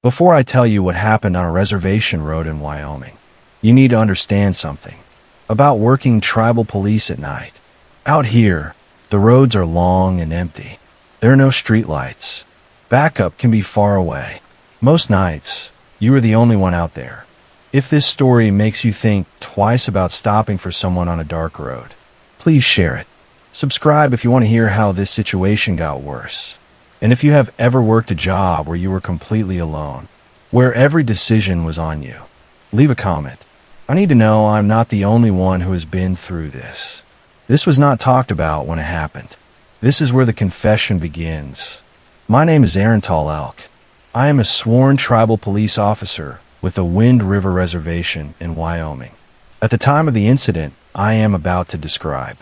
Before I tell you what happened on a reservation road in Wyoming, you need to understand something about working tribal police at night. Out here, the roads are long and empty. There are no streetlights. Backup can be far away. Most nights, you are the only one out there. If this story makes you think twice about stopping for someone on a dark road, please share it. Subscribe if you want to hear how this situation got worse. And if you have ever worked a job where you were completely alone, where every decision was on you, leave a comment. I need to know I'm not the only one who has been through this. This was not talked about when it happened. This is where the confession begins. My name is Aaron Tall Elk. I am a sworn tribal police officer with the Wind River Reservation in Wyoming. At the time of the incident I am about to describe,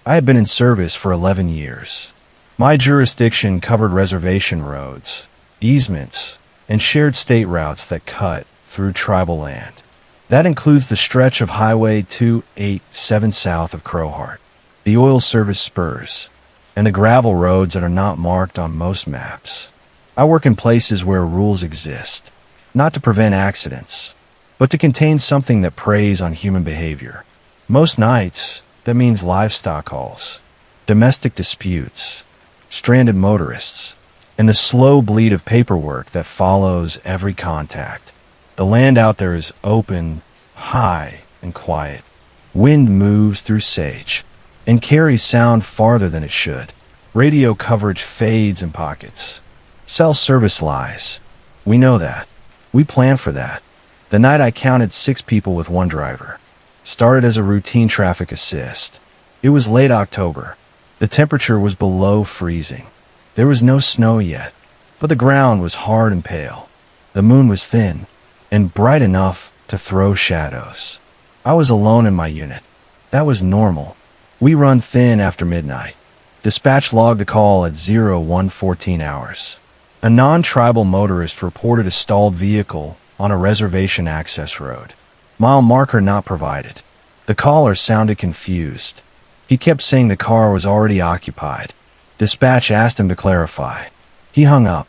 I had been in service for 11 years. My jurisdiction covered reservation roads, easements, and shared state routes that cut through tribal land. That includes the stretch of Highway 287 south of Crowheart, the oil service spurs, and the gravel roads that are not marked on most maps. I work in places where rules exist, not to prevent accidents, but to contain something that preys on human behavior. Most nights, that means livestock hauls, domestic disputes, stranded motorists, and the slow bleed of paperwork that follows every contact. The land out there is open, high, and quiet. Wind moves through sage and carries sound farther than it should. Radio coverage fades in pockets. Cell service lies. We know that. We plan for that. The night I counted 6 people with 1 driver. Started as a routine traffic assist. It was late October. The temperature was below freezing. There was no snow yet, but the ground was hard and pale. The moon was thin and bright enough to throw shadows. I was alone in my unit. That was normal. We run thin after midnight. Dispatch logged the call at 01:14 hours. A non-tribal motorist reported a stalled vehicle on a reservation access road. Mile marker not provided. The caller sounded confused. He kept saying the car was already occupied. Dispatch asked him to clarify. He hung up.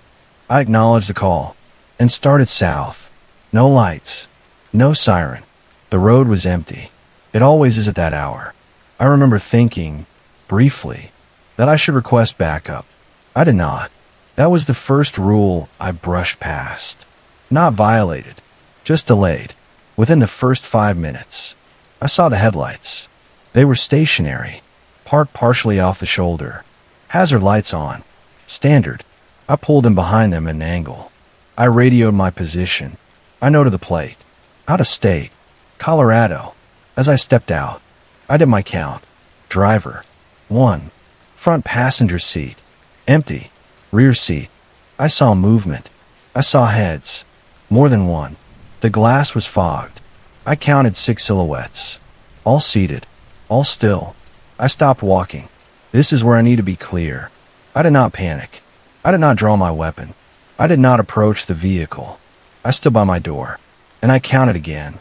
I acknowledged the call and started south. No lights. No siren. The road was empty. It always is at that hour. I remember thinking, briefly, that I should request backup. I did not. That was the first rule I brushed past. Not violated, just delayed. Within the first 5 minutes, I saw the headlights. They were stationary, parked partially off the shoulder. Hazard lights on. Standard. I pulled in behind them at an angle. I radioed my position. I noted the plate. Out of state. Colorado. As I stepped out, I did my count. Driver. 1. Front passenger seat. Empty. Rear seat. I saw movement. I saw heads. More than one. The glass was fogged. I counted 6 silhouettes. All seated. All still. I stopped walking. This is where I need to be clear. I did not panic. I did not draw my weapon. I did not approach the vehicle. I stood by my door, and I counted again.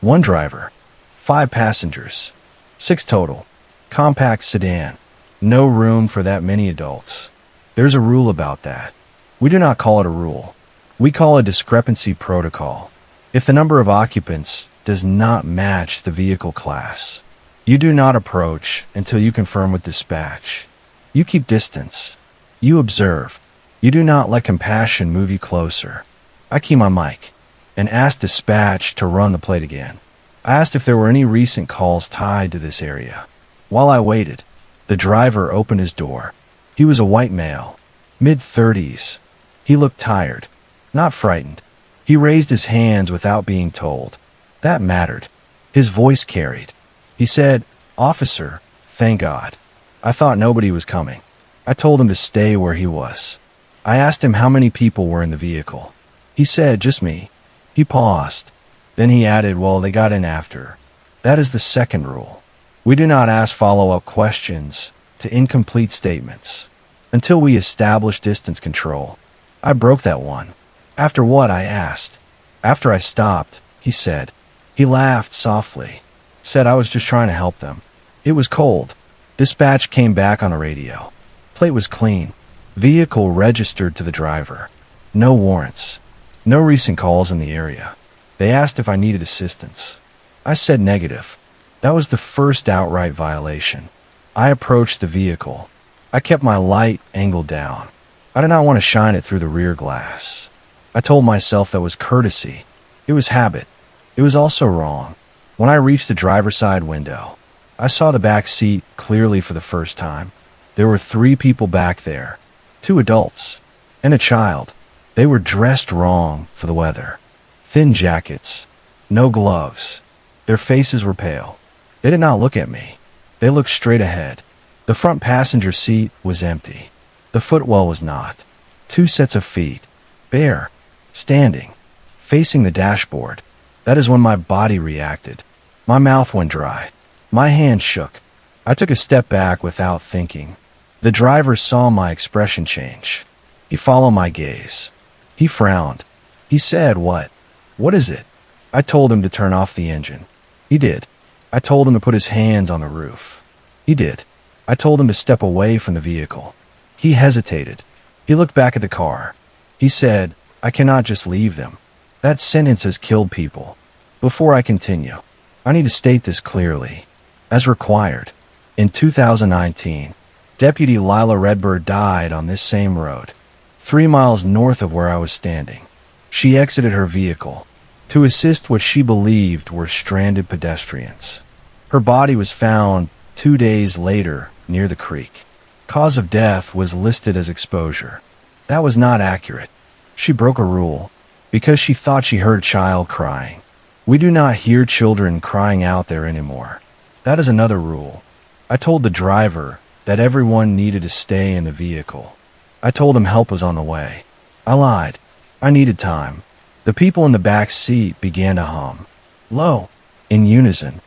1 driver. 5 passengers. 6 total. Compact sedan. No room for that many adults. There's a rule about that. We do not call it a rule. We call it a discrepancy protocol. If the number of occupants does not match the vehicle class, you do not approach until you confirm with dispatch. You keep distance. You observe. You do not let compassion move you closer. I key my mic and asked dispatch to run the plate again. I asked if there were any recent calls tied to this area. While I waited, the driver opened his door. He was a white male, mid-30s. He looked tired, not frightened. He raised his hands without being told. That mattered. His voice carried. He said, "Officer, thank God." I thought nobody was coming. I told him to stay where he was. I asked him how many people were in the vehicle. He said, "Just me." He paused. Then he added, "Well, they got in after." That is the second rule. We do not ask follow-up questions to incomplete statements until we establish distance control. I broke that one. After what? I asked. After I stopped, he said. He laughed softly. Said I was just trying to help them. It was cold. Dispatch came back on the radio. Plate was clean. Vehicle registered to the driver. No warrants. No recent calls in the area. They asked if I needed assistance. I said negative. That was the first outright violation. I approached the vehicle. I kept my light angled down. I did not want to shine it through the rear glass. I told myself that was courtesy. It was habit. It was also wrong. When I reached the driver's side window, I saw the back seat clearly for the first time. There were 3 people back there, 2 adults, and a child. They were dressed wrong for the weather. Thin jackets, no gloves. Their faces were pale. They did not look at me. They looked straight ahead. The front passenger seat was empty. The footwell was not. 2 sets of feet, bare, standing, facing the dashboard. That is when my body reacted. My mouth went dry. My hand shook. I took a step back without thinking. The driver saw my expression change. He followed my gaze. He frowned. He said, "What? What is it?" I told him to turn off the engine. He did. I told him to put his hands on the roof. He did. I told him to step away from the vehicle. He hesitated. He looked back at the car. He said, "I cannot just leave them. That sentence has killed people." Before I continue, I need to state this clearly. As required, in 2019, Deputy Lila Redbird died on this same road, 3 miles north of where I was standing. She exited her vehicle to assist what she believed were stranded pedestrians. Her body was found 2 days later near the creek. Cause of death was listed as exposure. That was not accurate. She broke a rule because she thought she heard a child crying. We do not hear children crying out there anymore. That is another rule. I told the driver that everyone needed to stay in the vehicle. I told him help was on the way. I lied. I needed time. The people in the back seat began to hum. Low, in unison.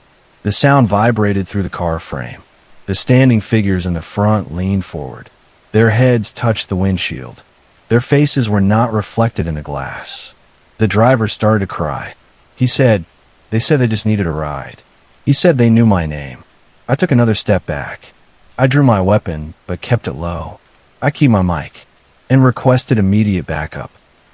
The sound vibrated through the car frame. The standing figures in the front leaned forward. Their heads touched the windshield. Their faces were not reflected in the glass. The driver started to cry. He said, "They said they just needed a ride." He said they knew my name. I took another step back. I drew my weapon, but kept it low. I keyed my mic and requested immediate backup.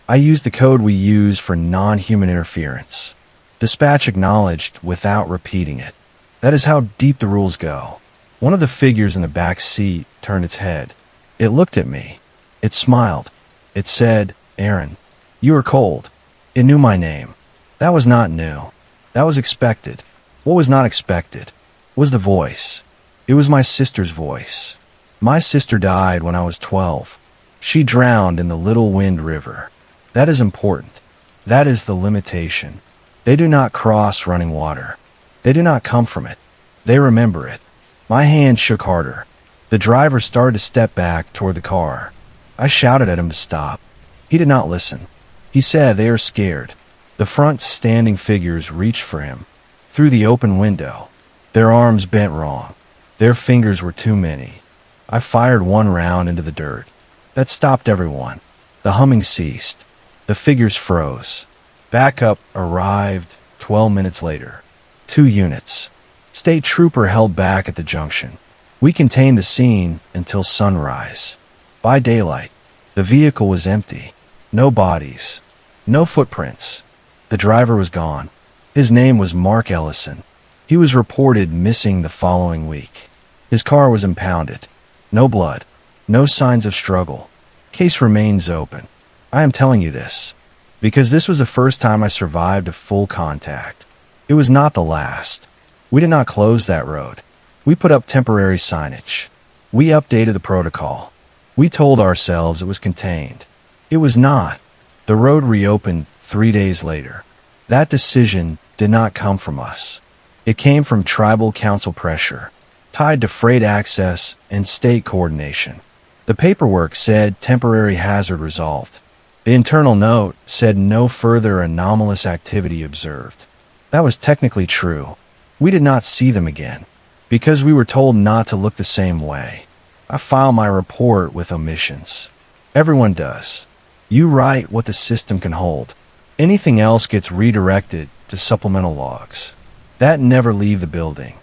I used the code we use for non-human interference. Dispatch acknowledged without repeating it. That is how deep the rules go. One of the figures in the back seat turned its head. It looked at me. It smiled. It said, "Aaron, you are cold." It knew my name. That was not new. That was expected. What was not expected was the voice. It was my sister's voice. My sister died when I was 12. She drowned in the Little Wind River. That is important. That is the limitation. They do not cross running water. They do not come from it. They remember it. My hand shook harder. The driver started to step back toward the car. I shouted at him to stop. He did not listen. He said, "They are scared." The front standing figures reached for him. Through the open window, their arms bent wrong. Their fingers were too many. I fired one round into the dirt. That stopped everyone. The humming ceased. The figures froze. Backup arrived 12 minutes later. 2 units. State trooper held back at the junction. We contained the scene until sunrise. By daylight, the vehicle was empty. No bodies. No footprints. The driver was gone. His name was Mark Ellison. He was reported missing the following week. His car was impounded. No blood. No signs of struggle. Case remains open. I am telling you this because this was the first time I survived a full contact. It was not the last. We did not close that road. We put up temporary signage. We updated the protocol. We told ourselves it was contained. It was not. The road reopened 3 days later. That decision did not come from us. It came from tribal council pressure, tied to freight access and state coordination. The paperwork said temporary hazard resolved. The internal note said no further anomalous activity observed. That was technically true. We did not see them again because we were told not to look the same way. I file my report with omissions. Everyone does. You write what the system can hold. Anything else gets redirected to supplemental logs. That never leave the building.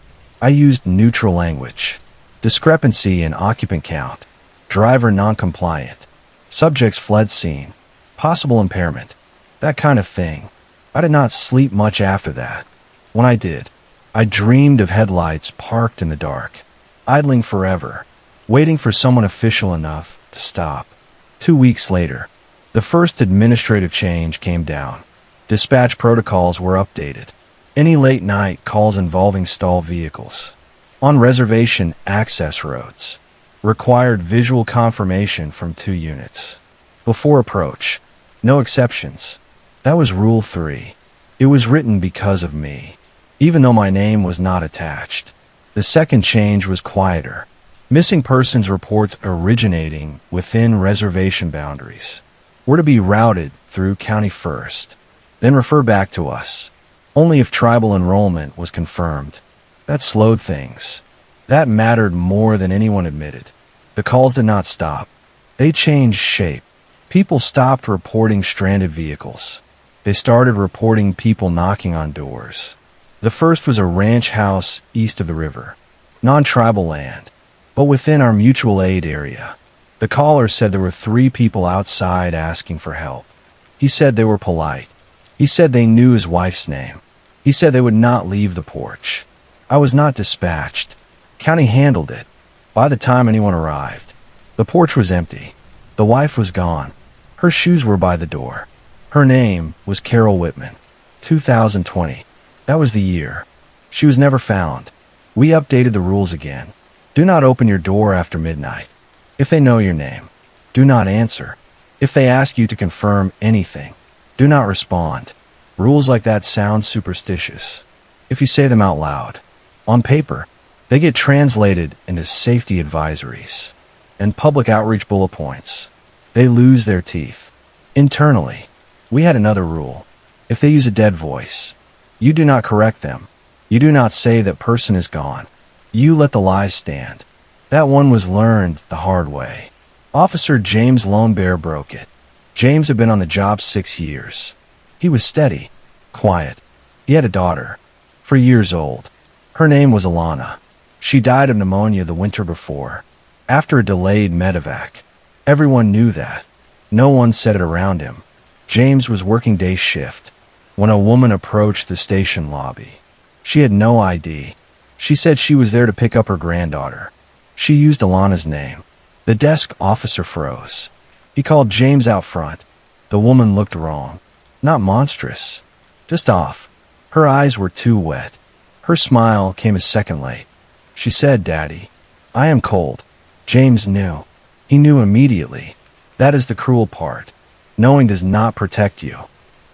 I used neutral language. Discrepancy in occupant count. Driver non-compliant. Subjects fled scene. Possible impairment. That kind of thing. I did not sleep much after that. When I did, I dreamed of headlights parked in the dark, idling forever, waiting for someone official enough to stop. 2 weeks later, the first administrative change came down. Dispatch protocols were updated. Any late-night calls involving stalled vehicles on reservation access roads required visual confirmation from 2 units. Before approach, no exceptions. That was Rule 3. It was written because of me, even though my name was not attached. The second change was quieter. Missing persons reports originating within reservation boundaries were to be routed through County first, then refer back to us, only if tribal enrollment was confirmed. That slowed things. That mattered more than anyone admitted. The calls did not stop. They changed shape. People stopped reporting stranded vehicles. They started reporting people knocking on doors. The first was a ranch house east of the river, non-tribal land, but within our mutual aid area. The caller said there were 3 people outside asking for help. He said they were polite. He said they knew his wife's name. He said they would not leave the porch. I was not dispatched. County handled it. By the time anyone arrived, the porch was empty. The wife was gone. Her shoes were by the door. Her name was Carol Whitman. 2020. That was the year. She was never found. We updated the rules again. Do not open your door after midnight. If they know your name, do not answer. If they ask you to confirm anything, do not respond. Rules like that sound superstitious. If you say them out loud, on paper, they get translated into safety advisories and public outreach bullet points. They lose their teeth. Internally, we had another rule. If they use a dead voice, you do not correct them. You do not say that person is gone. You let the lies stand. That one was learned the hard way. Officer James Lone Bear broke it. James had been on the job 6 years. He was steady, quiet. He had a daughter, 4 years old. Her name was Alana. She died of pneumonia the winter before, after a delayed medevac. Everyone knew that. No one said it around him. James was working day shift when a woman approached the station lobby. She had no ID. She said she was there to pick up her granddaughter. She used Alana's name. The desk officer froze. He called James out front. The woman looked wrong. Not monstrous. Just off. Her eyes were too wet. Her smile came a second late. She said, "Daddy, I am cold." James knew. He knew immediately. That is the cruel part. Knowing does not protect you.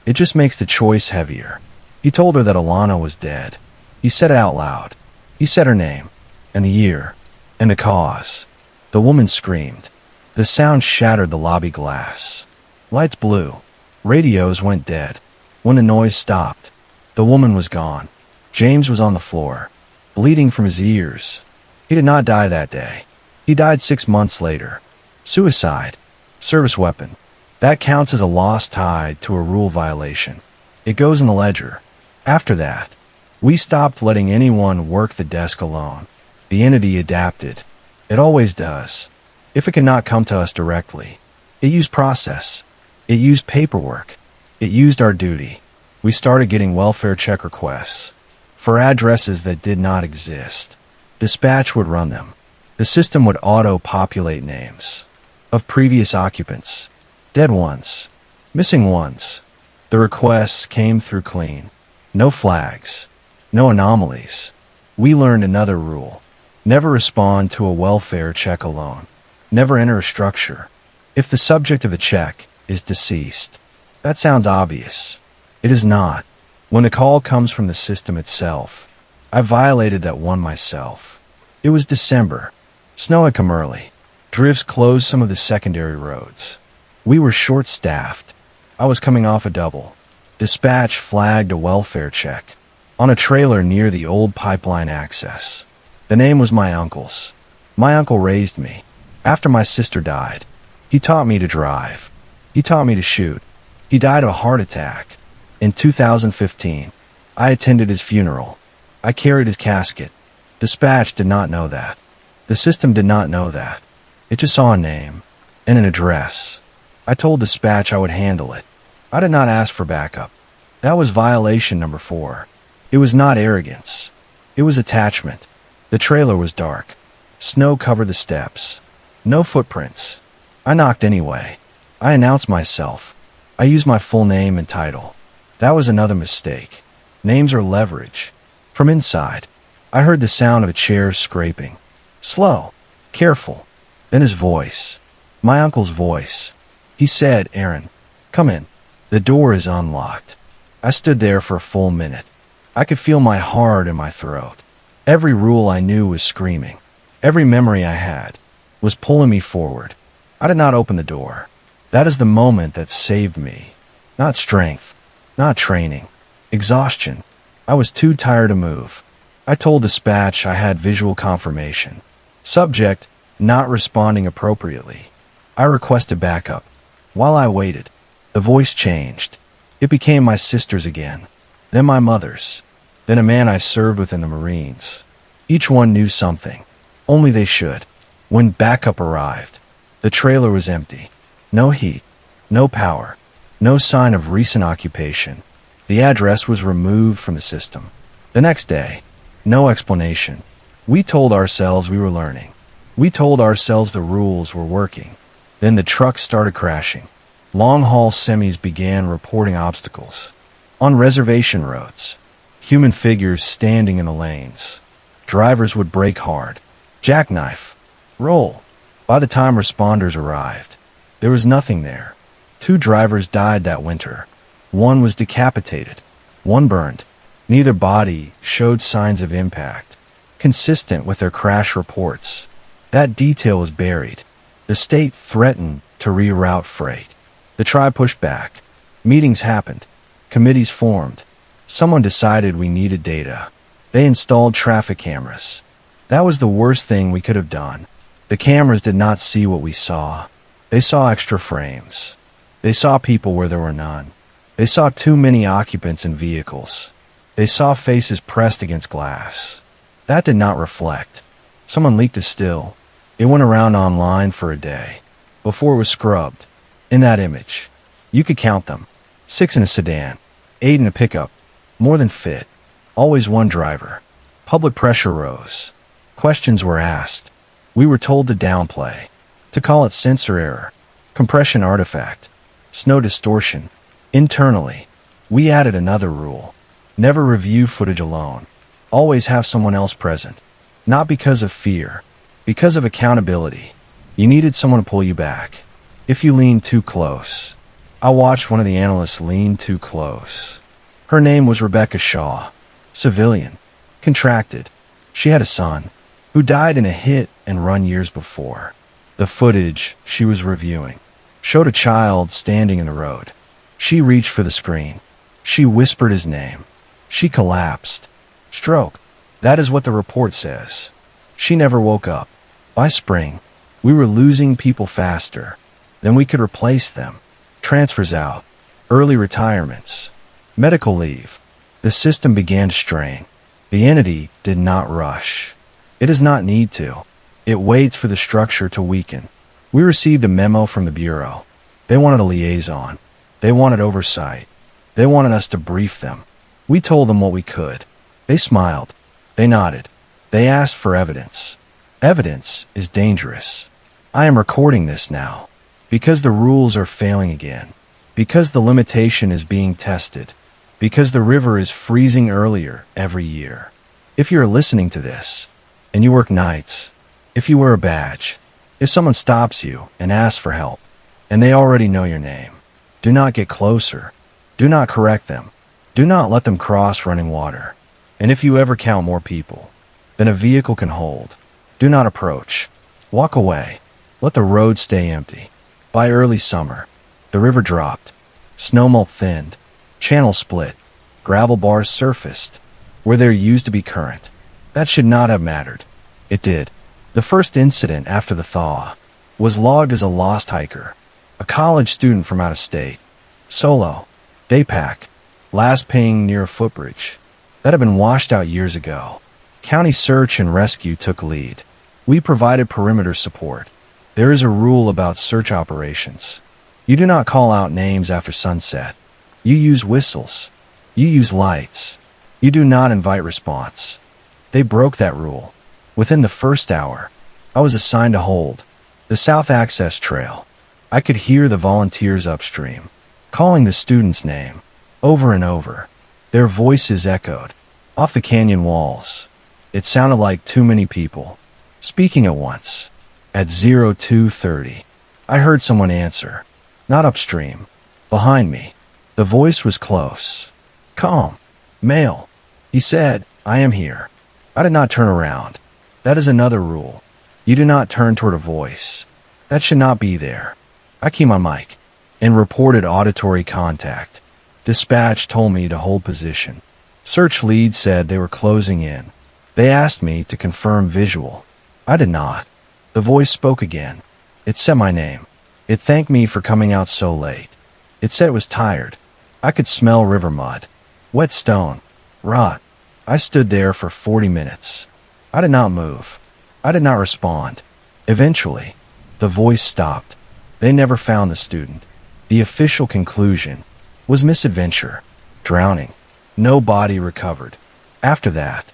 It just makes the choice heavier. He told her that Alana was dead. He said it out loud. He said her name, and the year, and the cause. The woman screamed. The sound shattered the lobby glass. Lights blew. Radios went dead. When the noise stopped, the woman was gone. James was on the floor, bleeding from his ears. He did not die that day. He died 6 months later. Suicide. Service weapon. That counts as a loss tied to a rule violation. It goes in the ledger. After that, we stopped letting anyone work the desk alone. The entity adapted. It always does. If it cannot come to us directly, it used process. It used paperwork. It used our duty. We started getting welfare check requests for addresses that did not exist. Dispatch would run them. The system would auto-populate names of previous occupants, dead ones, missing ones. The requests came through clean. No flags. No anomalies. We learned another rule. Never respond to a welfare check alone. Never enter a structure if the subject of the check is deceased. That sounds obvious. It is not. When the call comes from the system itself, I violated that one myself. It was December. Snow had come early. Drifts closed some of the secondary roads. We were short-staffed. I was coming off a double. Dispatch flagged a welfare check on a trailer near the old pipeline access. The name was my uncle's. My uncle raised me. After my sister died, he taught me to drive. He taught me to shoot. He died of a heart attack. In 2015, I attended his funeral. I carried his casket. Dispatch did not know that. The system did not know that. It just saw a name and an address. I told Dispatch I would handle it. I did not ask for backup. That was violation number 4. It was not arrogance. It was attachment. The trailer was dark. Snow covered the steps. No footprints. I knocked anyway. I announced myself. I used my full name and title. That was another mistake. Names are leverage. From inside, I heard the sound of a chair scraping. Slow. Careful. Then his voice. My uncle's voice. He said, "Aaron, come in. The door is unlocked." I stood there for a full minute. I could feel my heart in my throat. Every rule I knew was screaming. Every memory I had was pulling me forward. I did not open the door. That is the moment that saved me. Not strength. Not training. Exhaustion. I was too tired to move. I told dispatch I had visual confirmation. Subject, not responding appropriately. I requested backup. While I waited, the voice changed. It became my sister's again, then my mother's, then a man I served with in the Marines. Each one knew something. Only they should. When backup arrived, the trailer was empty. No heat, no power, no sign of recent occupation. The address was removed from the system. The next day, no explanation. We told ourselves we were learning. We told ourselves the rules were working. Then the truck started crashing. Long-haul semis began reporting obstacles. On reservation roads, human figures standing in the lanes. Drivers would brake hard, jackknife, roll. By the time responders arrived, there was nothing there. 2 drivers died that winter. One was decapitated, one burned. Neither body showed signs of impact, consistent with their crash reports. That detail was buried. The state threatened to reroute freight. The tribe pushed back. Meetings happened. Committees formed. Someone decided we needed data. They installed traffic cameras. That was the worst thing we could have done. The cameras did not see what we saw. They saw extra frames. They saw people where there were none. They saw too many occupants in vehicles. They saw faces pressed against glass. That did not reflect. Someone leaked a still. It went around online for a day. Before it was scrubbed. In that image, you could count them. 6 in a sedan, 8 in a pickup. More than fit. Always one driver. Public pressure rose. Questions were asked. We were told to downplay. To call it sensor error. Compression artifact. Snow distortion. Internally, we added another rule. Never review footage alone. Always have someone else present. Not because of fear. Because of accountability. You needed someone to pull you back. If you lean too close. I watched one of the analysts lean too close. Her name was Rebecca Shaw. Civilian. Contracted. She had a son, who died in a hit and run years before. The footage she was reviewing showed a child standing in the road. She reached for the screen. She whispered his name. She collapsed. Stroke. That is what the report says. She never woke up. By spring, we were losing people faster than we could replace them. Transfers out. Early retirements. Medical leave. The system began to strain. The entity did not rush. It does not need to. It waits for the structure to weaken. We received a memo from the Bureau. They wanted a liaison. They wanted oversight. They wanted us to brief them. We told them what we could. They smiled. They nodded. They asked for evidence. Evidence is dangerous. I am recording this now. Because the rules are failing again. Because the limitation is being tested. Because the river is freezing earlier every year. If you're listening to this, and you work nights, if you wear a badge, if someone stops you and asks for help, and they already know your name, do not get closer. Do not correct them. Do not let them cross running water. And if you ever count more people than a vehicle can hold, do not approach. Walk away. Let the road stay empty. By early summer, the river dropped. Snowmelt thinned. Channel split. Gravel bars surfaced where there used to be current. That should not have mattered. It did. The first incident after the thaw was logged as a lost hiker, a college student from out of state. Solo. Day pack. Last ping near a footbridge. That had been washed out years ago. County search and rescue took lead. We provided perimeter support. There is a rule about search operations. You do not call out names after sunset. You use whistles. You use lights. You do not invite response. They broke that rule. Within the first hour, I was assigned to hold the South Access Trail. I could hear the volunteers upstream, calling the student's name over and over. Their voices echoed off the canyon walls. It sounded like too many people speaking at once. At 02:30, I heard someone answer, not upstream, behind me. The voice was close, calm, male. He said, "I am here." I did not turn around. That is another rule. You do not turn toward a voice. That should not be there. I keyed my mic and reported auditory contact. Dispatch told me to hold position. Search lead said they were closing in. They asked me to confirm visual. I did not. The voice spoke again. It said my name. It thanked me for coming out so late. It said it was tired. I could smell river mud, wet stone, rot. I stood there for 40 minutes. I did not move. I did not respond. Eventually, the voice stopped. They never found the student. The official conclusion was misadventure, drowning. No body recovered. After that,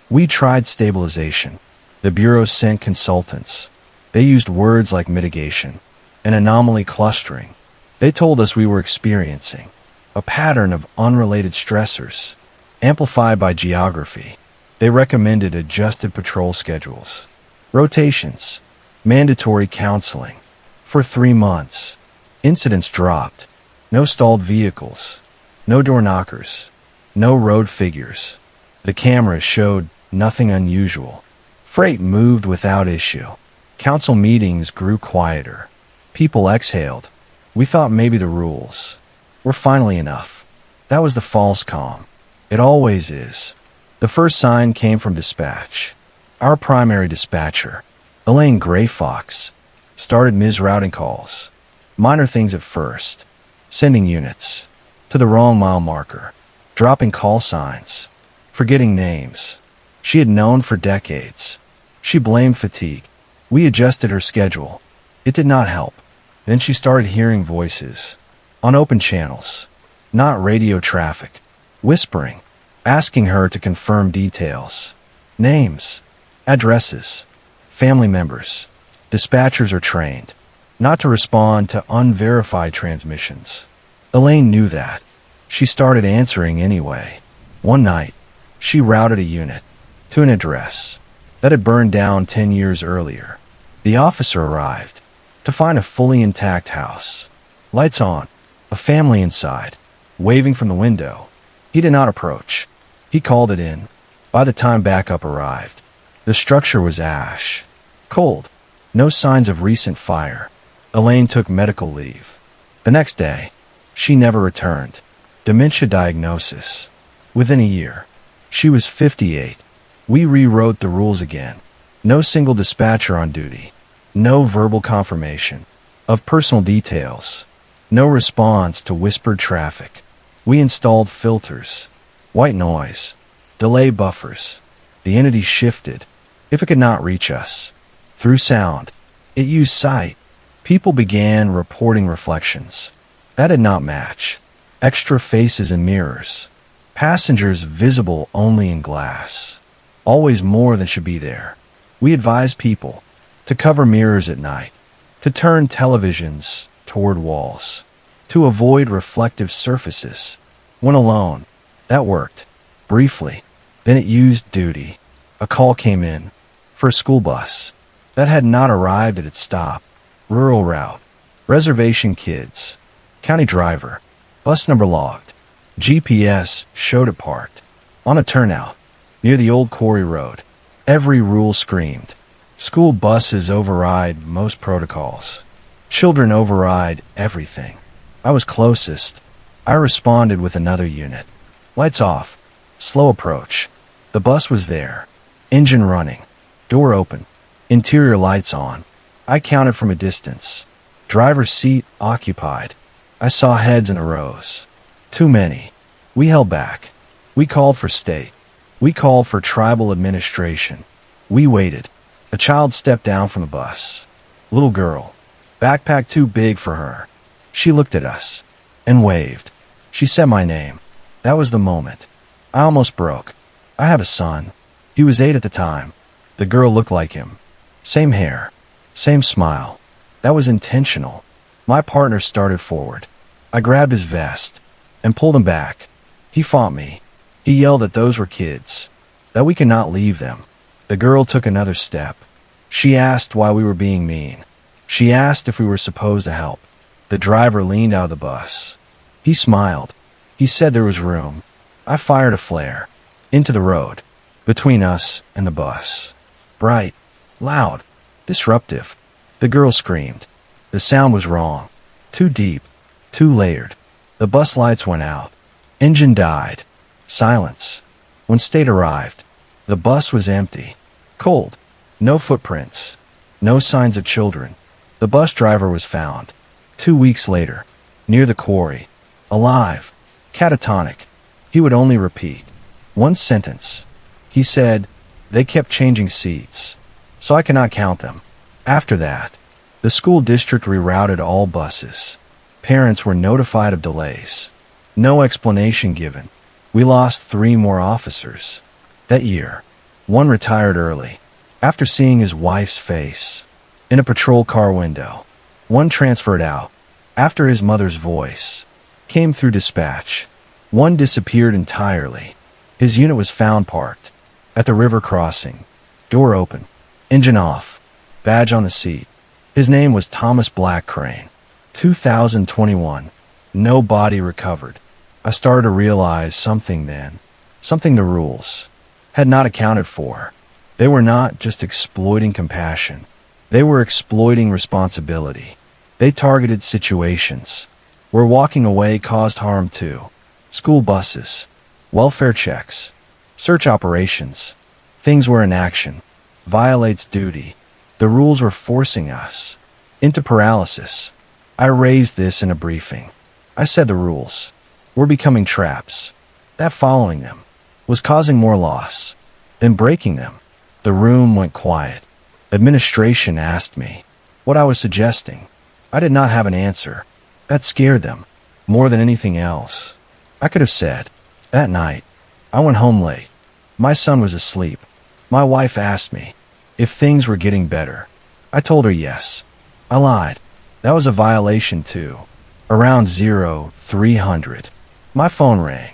we tried stabilization. The Bureau sent consultants. They used words like mitigation and anomaly clustering. They told us we were experiencing a pattern of unrelated stressors, amplified by geography. They recommended adjusted patrol schedules, rotations, mandatory counseling. For 3 months, incidents dropped. No stalled vehicles, no door knockers, no road figures. The cameras showed nothing unusual. Freight moved without issue. Council meetings grew quieter. People exhaled. We thought maybe the rules were finally enough. That was the false calm. It always is. The first sign came from dispatch. Our primary dispatcher, Elaine Gray Fox, started misrouting calls. Minor things at first. Sending units to the wrong mile marker. Dropping call signs. Forgetting names she had known for decades. She blamed fatigue. We adjusted her schedule. It did not help. Then she started hearing voices on open channels, not radio traffic, whispering, asking her to confirm details, names, addresses, family members. Dispatchers are trained not to respond to unverified transmissions. Elaine knew that. She started answering anyway. One night, she routed a unit to an address that had burned down 10 years earlier. The officer arrived to find a fully intact house. Lights on, a family inside, waving from the window. He did not approach. He called it in. By the time backup arrived, the structure was ash, cold, no signs of recent fire. Elaine took medical leave. The next day, she never returned. Dementia diagnosis. Within a year, she was 58. We rewrote the rules again. No single dispatcher on duty. No verbal confirmation of personal details. No response to whispered traffic. We installed filters, white noise, delay buffers. The entity shifted if it could not reach us. Through sound, it used sight. People began reporting reflections. That did not match. Extra faces and mirrors. Passengers visible only in glass. Always more than should be there. We advise people to cover mirrors at night, to turn televisions toward walls, to avoid reflective surfaces. When alone, that worked. Briefly. Then it used duty. A call came in for a school bus that had not arrived at its stop. Rural route. Reservation kids. County driver. Bus number logged. GPS showed it parked on a turnout near the old quarry road. Every rule screamed. School buses override most protocols. Children override everything. I was closest. I responded with another unit. Lights off. Slow approach. The bus was there. Engine running. Door open. Interior lights on. I counted from a distance. Driver's seat occupied. I saw heads in rows. Too many. We held back. We called for state. We called for tribal administration. We waited. A child stepped down from the bus. Little girl. Backpack too big for her. She looked at us and waved. She said my name. That was the moment. I almost broke. I have a son. He was 8 at the time. The girl looked like him. Same hair. Same smile. That was intentional. My partner started forward. I grabbed his vest and pulled him back. He fought me. He yelled that those were kids, that we could not leave them. The girl took another step. She asked why we were being mean. She asked if we were supposed to help. The driver leaned out of the bus. He smiled. He said there was room. I fired a flare. Into the road. Between us and the bus. Bright. Loud. Disruptive. The girl screamed. The sound was wrong. Too deep. Too layered. The bus lights went out. Engine died. Silence. When State arrived, the bus was empty. Cold. No footprints. No signs of children. The bus driver was found. 2 weeks later. Near the quarry. Alive. Catatonic. He would only repeat one sentence. He said, "They kept changing seats, so I cannot count them." After that, the school district rerouted all buses. Parents were notified of delays. No explanation given. We lost 3 more officers. That year, one retired early, after seeing his wife's face in a patrol car window. One transferred out, after his mother's voice came through dispatch. One disappeared entirely. His unit was found parked at the river crossing. Door open. Engine off. Badge on the seat. His name was Thomas Black Crane. 2021. No body recovered. I started to realize something then. Something the rules had not accounted for. They were not just exploiting compassion. They were exploiting responsibility. They targeted situations where walking away caused harm to school buses, welfare checks, search operations. Things were in action. Violates duty. The rules were forcing us into paralysis. I raised this in a briefing. I said the rules were becoming traps, that following them was causing more loss than breaking them. The room went quiet. Administration asked me what I was suggesting. I did not have an answer. That scared them more than anything else. I could have said, that night, I went home late. My son was asleep. My wife asked me if things were getting better. I told her yes. I lied. That was a violation too. Around 0300. My phone rang.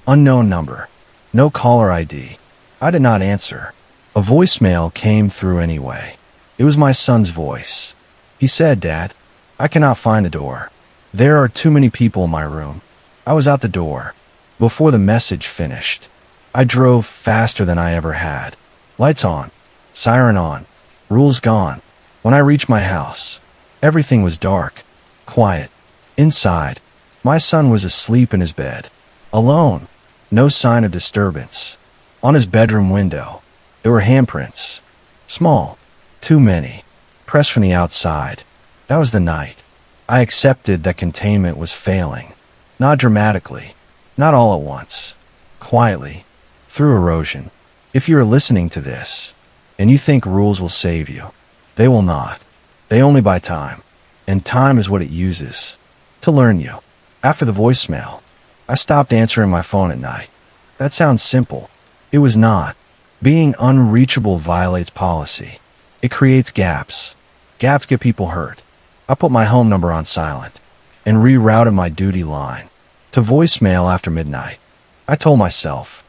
Unknown number. No caller ID. I did not answer. A voicemail came through anyway. It was my son's voice. He said, "Dad, I cannot find the door. There are too many people in my room." I was out the door before the message finished. I drove faster than I ever had. Lights on. Siren on. Rules gone. When I reached my house, everything was dark. Quiet. Inside, my son was asleep in his bed. Alone. No sign of disturbance. On his bedroom window, there were handprints. Small. Too many. Pressed from the outside. That was the night. I accepted that containment was failing. Not dramatically. Not all at once. Quietly. Through erosion. If you are listening to this, and you think rules will save you, they will not. They only buy time. And time is what it uses to learn you. After the voicemail, I stopped answering my phone at night. That sounds simple. It was not. Being unreachable violates policy. It creates gaps. Gaps get people hurt. I put my home number on silent and rerouted my duty line to voicemail after midnight. I told myself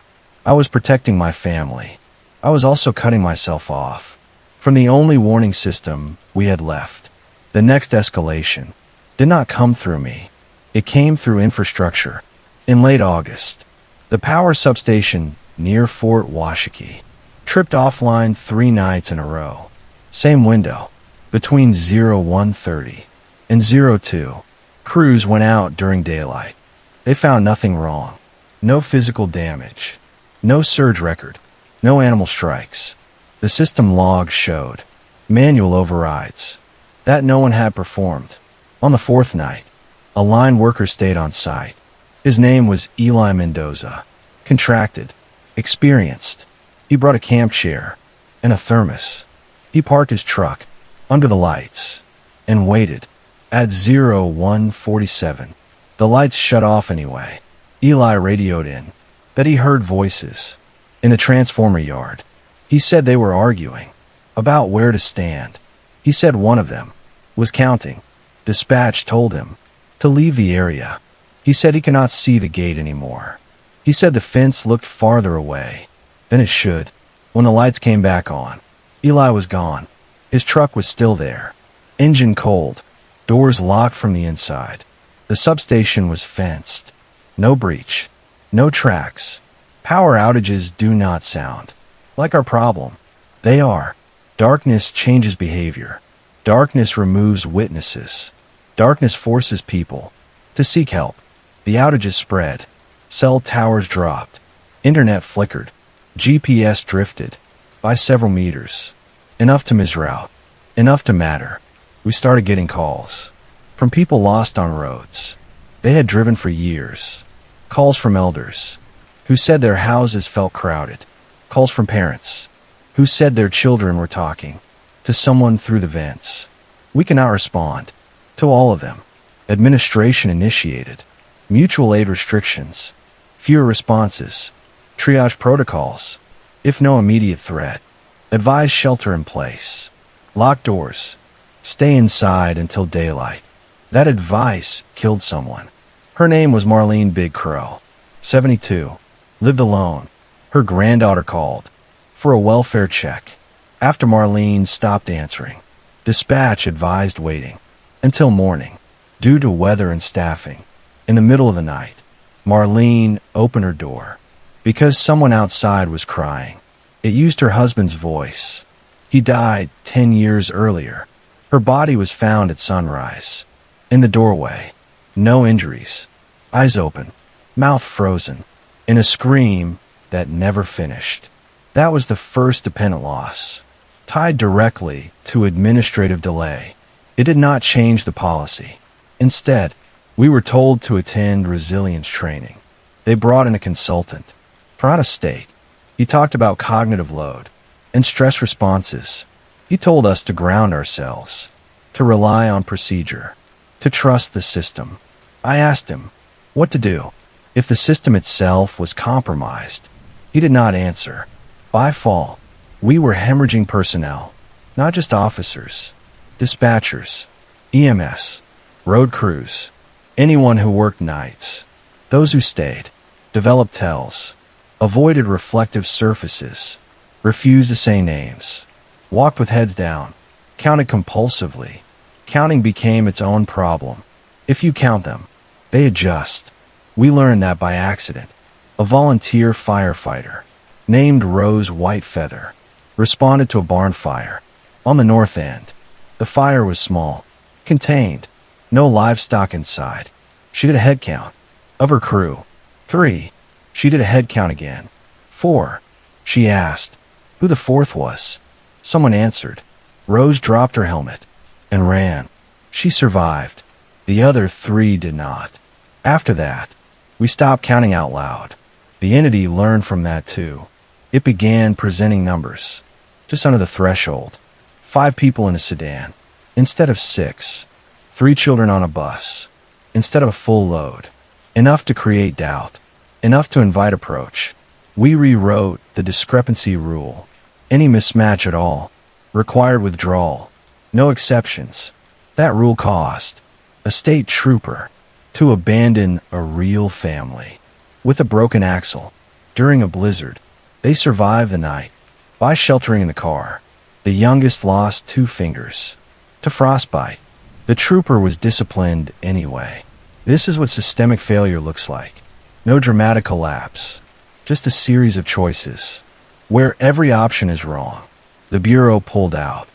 I was protecting my family. I was also cutting myself off from the only warning system we had left. The next escalation did not come through me. It came through infrastructure. In late August, the power substation near Fort Washakie tripped offline 3 nights in a row. Same window. Between 01:30 and 02, crews went out during daylight. They found nothing wrong. No physical damage. No surge record. No animal strikes. The system log showed manual overrides that no one had performed. On the 4th night, a line worker stayed on site. His name was Eli Mendoza. Contracted. Experienced. He brought a camp chair and a thermos. He parked his truck under the lights and waited. At 01:47, The lights shut off anyway. Eli radioed in that he heard voices in the transformer yard. He said they were arguing about where to stand. He said one of them was counting. Dispatch told him to leave the area. He said he cannot see the gate anymore. He said the fence looked farther away than it should. When the lights came back on, Eli was gone. His truck was still there. Engine cold. Doors locked from the inside. The substation was fenced. No breach. No tracks. Power outages do not sound like our problem. They are. Darkness changes behavior. Darkness removes witnesses. Darkness forces people to seek help. The outages spread. Cell towers dropped. Internet flickered. GPS drifted by several meters. Enough to misroute. Enough to matter. We started getting calls from people lost on roads. They had driven for years. Calls from elders who said their houses felt crowded. Calls from parents who said their children were talking to someone through the vents. We cannot respond to all of them. Administration initiated mutual aid restrictions, fewer responses, triage protocols. If no immediate threat, advise shelter in place. Lock doors. Stay inside until daylight. That advice killed someone. Her name was Marlene Big Crow, 72, lived alone. Her granddaughter called for a welfare check. After Marlene stopped answering, dispatch advised waiting until morning. Due to weather and staffing, in the middle of the night, Marlene opened her door because someone outside was crying. It used her husband's voice. He died 10 years earlier. Her body was found at sunrise. In the doorway, no injuries. Eyes open, mouth frozen, in a scream that never finished. That was the first dependent loss, tied directly to administrative delay. It did not change the policy. Instead, we were told to attend resilience training. They brought in a consultant from out of state. He talked about cognitive load and stress responses. He told us to ground ourselves, to rely on procedure, to trust the system. I asked him what to do if the system itself was compromised. He did not answer. By fall, we were hemorrhaging personnel, not just officers, dispatchers, EMS, road crews, anyone who worked nights. Those who stayed developed tells, avoided reflective surfaces, refused to say names, walked with heads down, counted compulsively. Counting became its own problem. If you count them, they adjust. We learned that by accident. A volunteer firefighter named Rose Whitefeather responded to a barn fire on the north end. The fire was small, contained, no livestock inside. She did a head count of her crew. 3. She did a head count again. 4. She asked who the fourth was. Someone answered. Rose dropped her helmet and ran. She survived. The other 3 did not. After that, we stopped counting out loud. The entity learned from that too. It began presenting numbers, just under the threshold. 5 people in a sedan, instead of 6. 3 children on a bus, instead of a full load. Enough to create doubt, enough to invite approach. We rewrote the discrepancy rule. Any mismatch at all required withdrawal. No exceptions. That rule caused a state trooper to abandon a real family with a broken axle during a blizzard. They survived the night by sheltering in the car. The youngest lost 2 fingers to frostbite. The trooper was disciplined anyway. This is what systemic failure looks like. No dramatic collapse, just a series of choices where every option is wrong. The Bureau pulled out.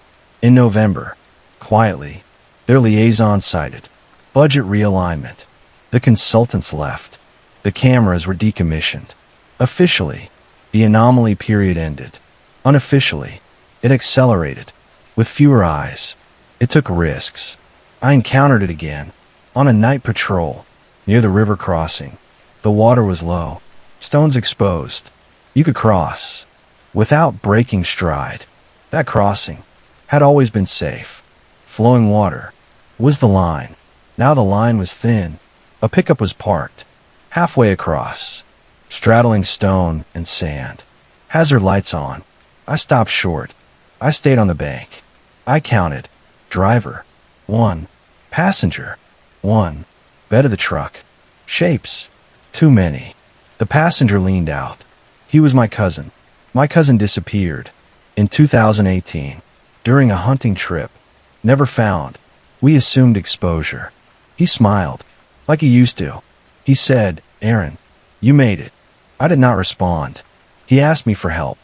In November, quietly, their liaison cited budget realignment. The consultants left. The cameras were decommissioned. Officially, the anomaly period ended. Unofficially, it accelerated. With fewer eyes, it took risks. I encountered it again, on a night patrol, near the river crossing. The water was low, stones exposed. You could cross, without breaking stride. That crossing had always been safe. Flowing water was the line. Now the line was thin. A pickup was parked, halfway across, straddling stone and sand. Hazard lights on. I stopped short. I stayed on the bank. I counted. Driver, 1. Passenger, 1. Bed of the truck. Shapes, too many. The passenger leaned out. He was my cousin. My cousin disappeared in 2018 during a hunting trip. Never found. We assumed exposure. He smiled, like he used to. He said, "Aaron, you made it." I did not respond. He asked me for help.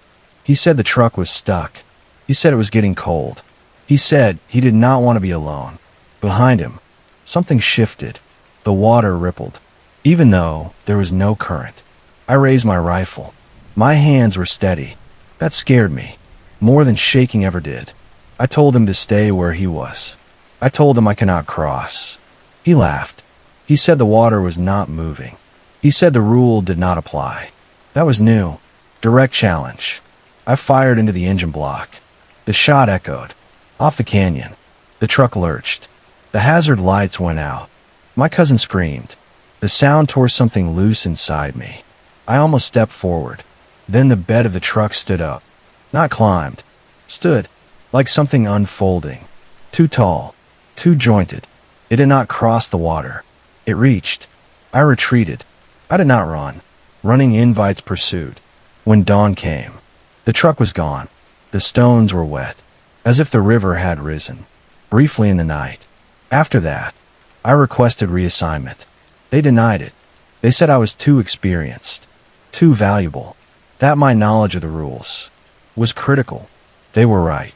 He said the truck was stuck. He said it was getting cold. He said he did not want to be alone. Behind him, something shifted. The water rippled. Even though there was no current, I raised my rifle. My hands were steady. That scared me, more than shaking ever did. I told him to stay where he was. I told him I cannot cross. He laughed. He said the water was not moving. He said the rule did not apply. That was new. Direct challenge. I fired into the engine block. The shot echoed. Off the canyon. The truck lurched. The hazard lights went out. My cousin screamed. The sound tore something loose inside me. I almost stepped forward. Then the bed of the truck stood up. Not climbed. Stood. Like something unfolding. Too tall. Too jointed. It did not cross the water. It reached. I retreated. I did not run. Running invites pursued. When dawn came, the truck was gone. The stones were wet, as if the river had risen. Briefly in the night. After that, I requested reassignment. They denied it. They said I was too experienced, too valuable, that my knowledge of the rules was critical. They were right.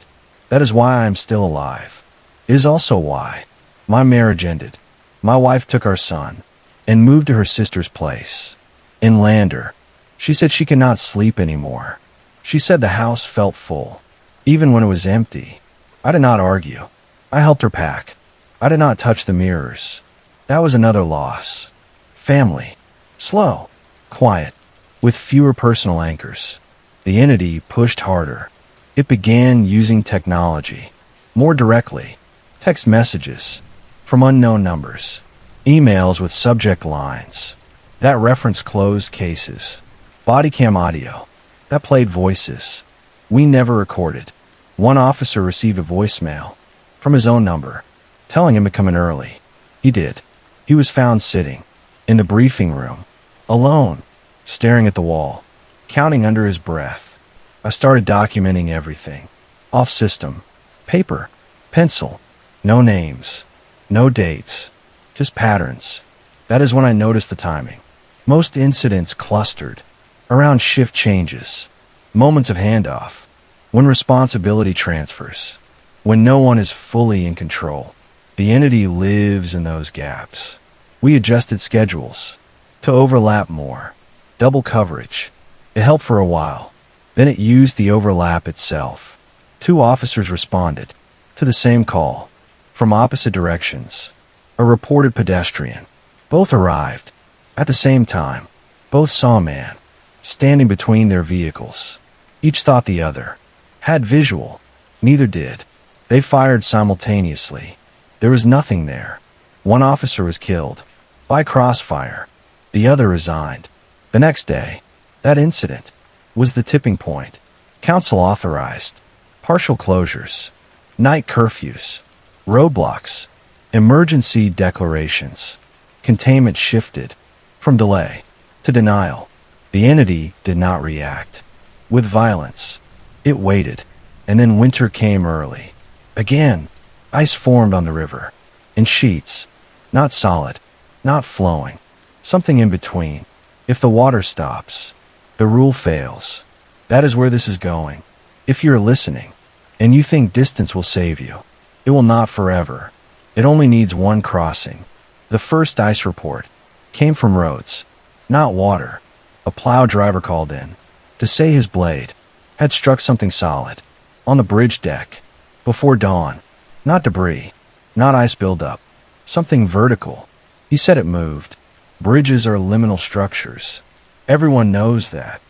That is why I am still alive. It is also why my marriage ended. My wife took our son and moved to her sister's place in Lander. She said she could not sleep anymore. She said the house felt full, even when it was empty. I did not argue. I helped her pack. I did not touch the mirrors. That was another loss. Family. Slow. Quiet. With fewer personal anchors. The entity pushed harder. It began using technology. More directly. Text messages. From unknown numbers. Emails with subject lines that reference closed cases. Body cam audio that played voices we never recorded. One officer received a voicemail from his own number telling him to come in early. He did. He was found sitting in the briefing room, alone, staring at the wall, counting under his breath. I started documenting everything. Off system. Paper. Pencil. No names. No dates. Just patterns. That is when I noticed the timing. Most incidents clustered around shift changes, moments of handoff, when responsibility transfers, when no one is fully in control. The entity lives in those gaps. We adjusted schedules to overlap more. Double coverage. It helped for a while. Then it used the overlap itself. 2 officers responded to the same call from opposite directions. A reported pedestrian. Both arrived at the same time. Both saw a man standing between their vehicles. Each thought the other had visual. Neither did. They fired simultaneously. There was nothing there. One officer was killed by crossfire. The other resigned. The next day, that incident was the tipping point. Council authorized partial closures, night curfews, roadblocks, emergency declarations. Containment shifted from delay to denial. The entity did not react with violence. It waited, and then winter came early. Again, ice formed on the river, in sheets, not solid, not flowing, something in between. If the water stops, the rule fails. That is where this is going. If you're listening, and you think distance will save you, it will not forever. It only needs one crossing. The first ice report came from roads, not water. A plow driver called in to say his blade had struck something solid on the bridge deck before dawn. Not debris, not ice buildup, something vertical. He said it moved. Bridges are liminal structures. Everyone knows that.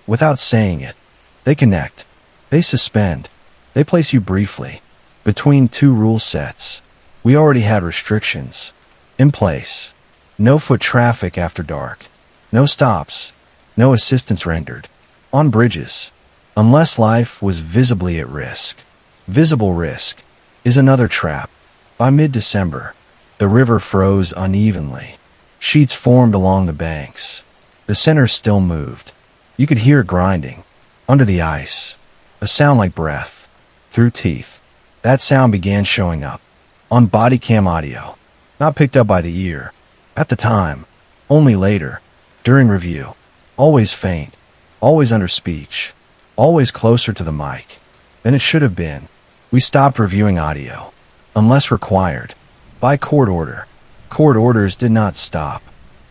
Without saying it, they connect. They suspend. They place you briefly between 2 rule sets. We already had restrictions in place. No foot traffic after dark. No stops. No assistance rendered. On bridges. Unless life was visibly at risk. Visible risk is another trap. By mid-December, the river froze unevenly. Sheets formed along the banks. The center still moved. You could hear it grinding. Under the ice. A sound like breath. Through teeth. That sound began showing up. On body cam audio. Not picked up by the ear. At the time. Only later. During review. Always faint. Always under speech. Always closer to the mic than it should have been. We stopped reviewing audio. Unless required. By court order. Court orders did not stop.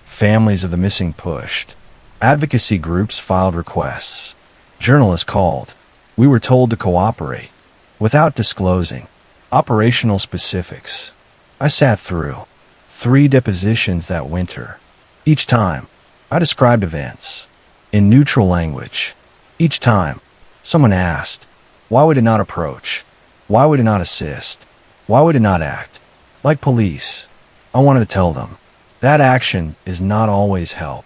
Families of the missing pushed. Advocacy groups filed requests. Journalists called. We were told to cooperate. Without disclosing operational specifics. I sat through 3 depositions that winter. Each time, I described events in neutral language. Each time, someone asked, why would it not approach? Why would it not assist? Why would it not act? Like police, I wanted to tell them, that action is not always help.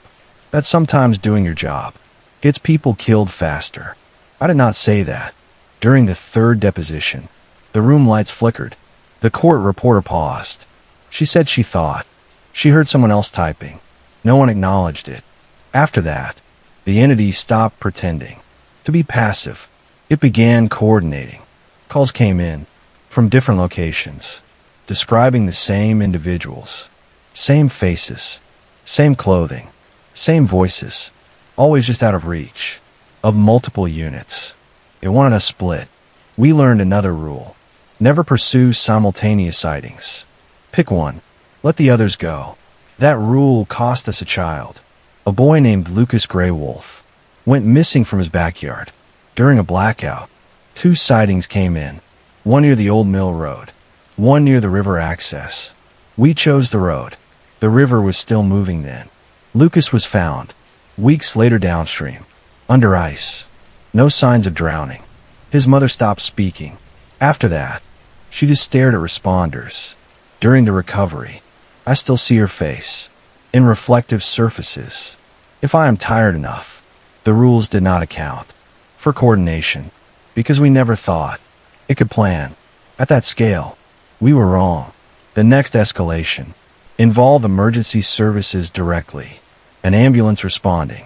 That sometimes doing your job gets people killed faster. I did not say that. During the 3rd deposition, the room lights flickered. The court reporter paused. She said she thought she heard someone else typing. No one acknowledged it. After that, the entity stopped pretending to be passive. It began coordinating. Calls came in from different locations, describing the same individuals, same faces, same clothing, same voices, always just out of reach of multiple units. It wanted a split. We learned another rule. Never pursue simultaneous sightings. Pick one. Let the others go. That rule cost us a child. A boy named Lucas Gray Wolf went missing from his backyard. During a blackout, 2 sightings came in. One near the old mill road. One near the river access. We chose the road. The river was still moving then. Lucas was found weeks later downstream, under ice. No signs of drowning. His mother stopped speaking. After that, she just stared at responders. During the recovery, I still see her face in reflective surfaces. If I am tired enough, the rules did not account for coordination because we never thought it could plan. At that scale, we were wrong. The next escalation involved emergency services directly. An ambulance responding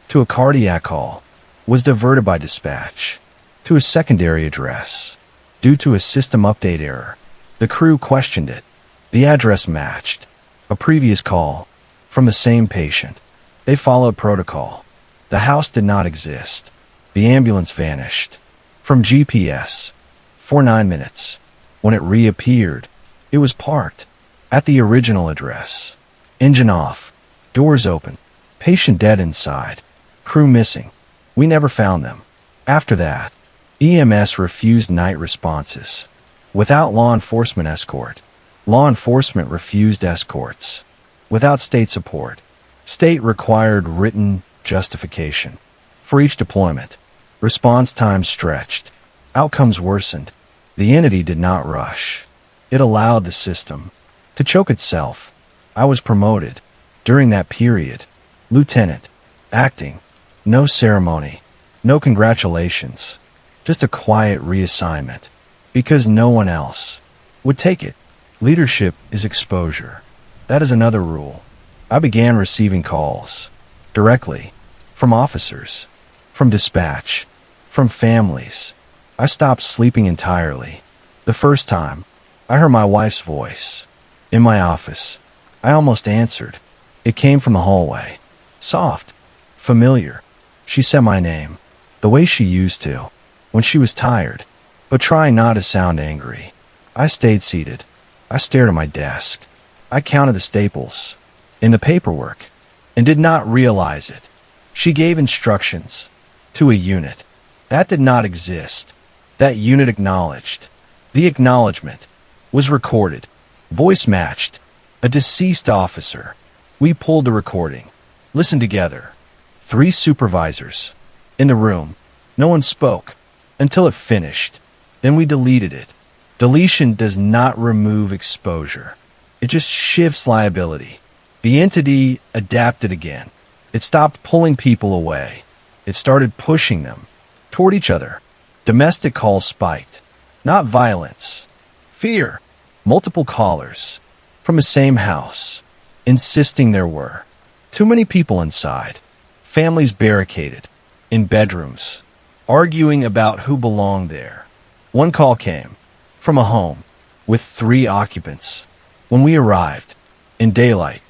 to a cardiac call was diverted by dispatch to a secondary address due to a system update error. The crew questioned it. The address matched a previous call from the same patient. They followed protocol. The house did not exist. The ambulance vanished from GPS for 9 minutes. When it reappeared, it was parked at the original address. Engine off. Doors open. Patient dead inside. Crew missing. We never found them. After that, EMS refused night responses. Without law enforcement escort. Law enforcement refused escorts. Without state support. State required written justification. For each deployment, response times stretched. Outcomes worsened. The entity did not rush. It allowed the system to choke itself. I was promoted. During that period, lieutenant, acting, no ceremony, no congratulations, just a quiet reassignment, because no one else would take it. Leadership is exposure. That is another rule. I began receiving calls directly from officers, from dispatch, from families. I stopped sleeping entirely. The first time, I heard my wife's voice in my office. I almost answered. It came from the hallway. Soft, familiar. She said my name, the way she used to, when she was tired, but trying not to sound angry. I stayed seated. I stared at my desk. I counted the staples in the paperwork and did not realize it. She gave instructions to a unit. That did not exist. That unit acknowledged. The acknowledgement was recorded. Voice matched. A deceased officer. We pulled the recording. Listened together. 3 supervisors in the room. No one spoke until it finished. Then we deleted it. Deletion does not remove exposure. It just shifts liability The entity adapted again. It stopped pulling people away. It started pushing them toward each other. Domestic calls spiked. Not violence. Fear. Multiple callers from the same house, insisting there were too many people inside. Families barricaded in bedrooms, arguing about who belonged there. One call came from a home with 3 occupants. When we arrived, in daylight,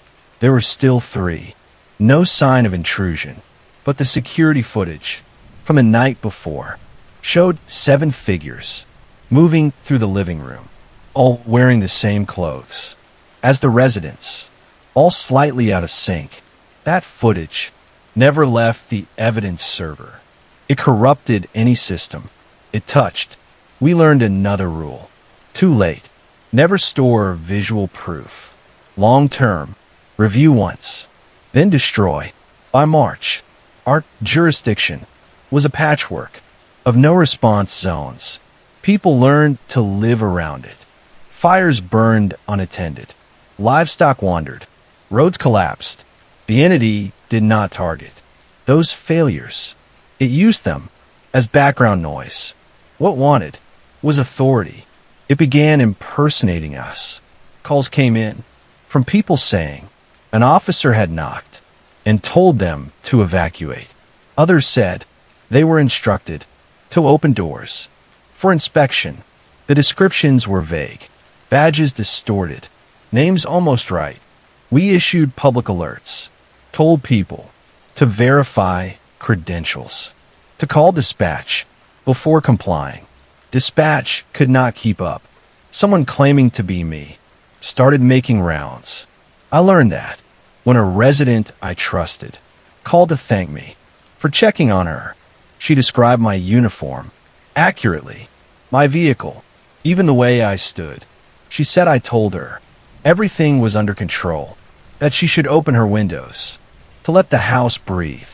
there were still 3. No sign of intrusion, but the security footage from the night before showed 7 figures moving through the living room, all wearing the same clothes as the residents, all slightly out of sync. That footage never left the evidence server. It corrupted any system it touched. We learned another rule. Too late. Never store visual proof. Long term. Review once, then destroy. By March, our jurisdiction was a patchwork of no response zones. People learned to live around it. Fires burned unattended. Livestock wandered. Roads collapsed. The entity did not target those failures. It used them as background noise. What wanted was authority. It began impersonating us. Calls came in from people saying an officer had knocked and told them to evacuate. Others said they were instructed to open doors for inspection. The descriptions were vague, badges distorted, names almost right. We issued public alerts, told people to verify credentials, to call dispatch before complying. Dispatch could not keep up. Someone claiming to be me started making rounds. I learned that when a resident I trusted called to thank me for checking on her. She described my uniform accurately, my vehicle, even the way I stood. She said I told her everything was under control, that she should open her windows to let the house breathe.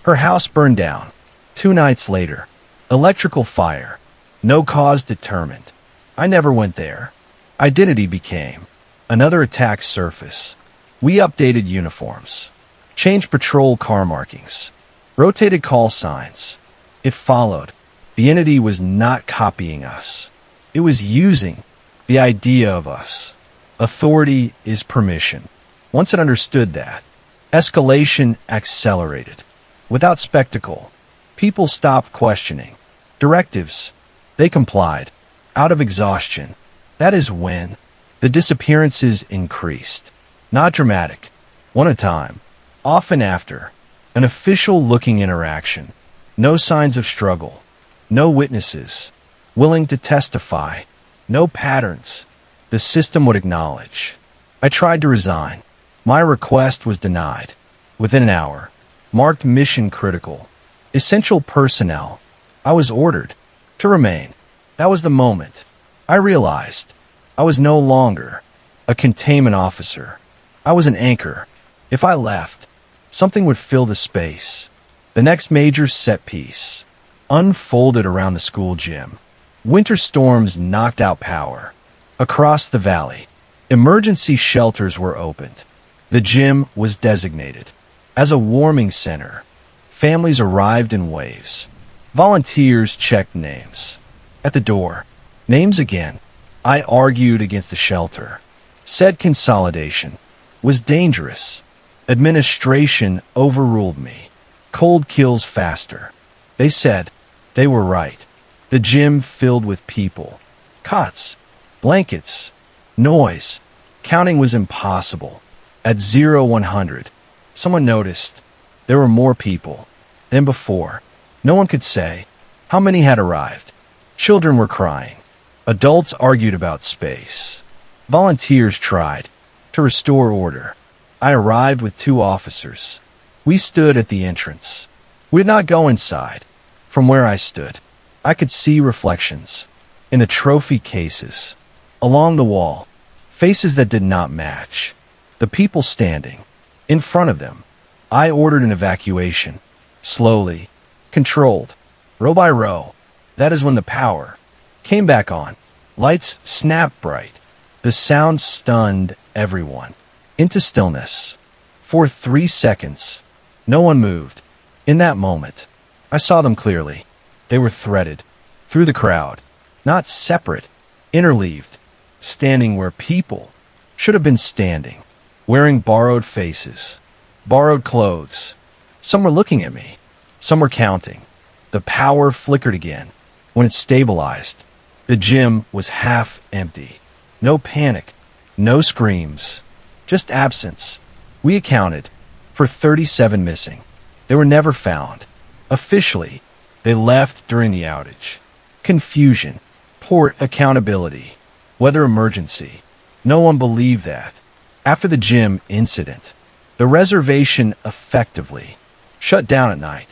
Her house burned down 2 nights later. Electrical fire. No cause determined. I never went there. Identity became another attack surface. We updated uniforms, changed patrol car markings, rotated call signs. It followed. The entity was not copying us. It was using the idea of us. Authority is permission. Once it understood that, escalation accelerated. Without spectacle, people stopped questioning directives. They complied out of exhaustion. That is when the disappearances increased. Not dramatic, one at a time. Often after an official-looking interaction. No signs of struggle. No witnesses willing to testify. No patterns the system would acknowledge. I tried to resign. My request was denied. Within an hour, marked mission critical. Essential personnel. I was ordered to remain. That was the moment I realized I was no longer a containment officer. I was an anchor. If I left, something would fill the space. The next major set piece unfolded around the school gym. Winter storms knocked out power. Across the valley, emergency shelters were opened. The gym was designated as a warming center. Families arrived in waves. Volunteers checked names. At the door, names again. I argued against the shelter. Said consolidation was dangerous. Administration overruled me. Cold kills faster. They said they were right. The gym filled with people. Cots, blankets, noise. Counting was impossible. At 100, someone noticed there were more people than before. No one could say how many had arrived. Children were crying. Adults argued about space. Volunteers tried to restore order. I arrived with 2 officers. We stood at the entrance. We did not go inside. From where I stood, I could see reflections in the trophy cases. Along the wall, faces that did not match. The people standing in front of them. I ordered an evacuation. Slowly, controlled, row by row. That is when the power came back on. Lights snapped bright. The sound stunned everyone into stillness. For 3 seconds, no one moved. In that moment, I saw them clearly. They were threaded through the crowd, not separate, interleaved, standing where people should have been standing, wearing borrowed faces, borrowed clothes. Some were looking at me, some were counting. The power flickered again. When it stabilized, the gym was half empty. No panic, no screams, just absence. We accounted for 37 missing. They were never found. Officially, they left during the outage. Confusion, poor accountability, weather emergency. No one believed that. After the gym incident, the reservation effectively shut down at night.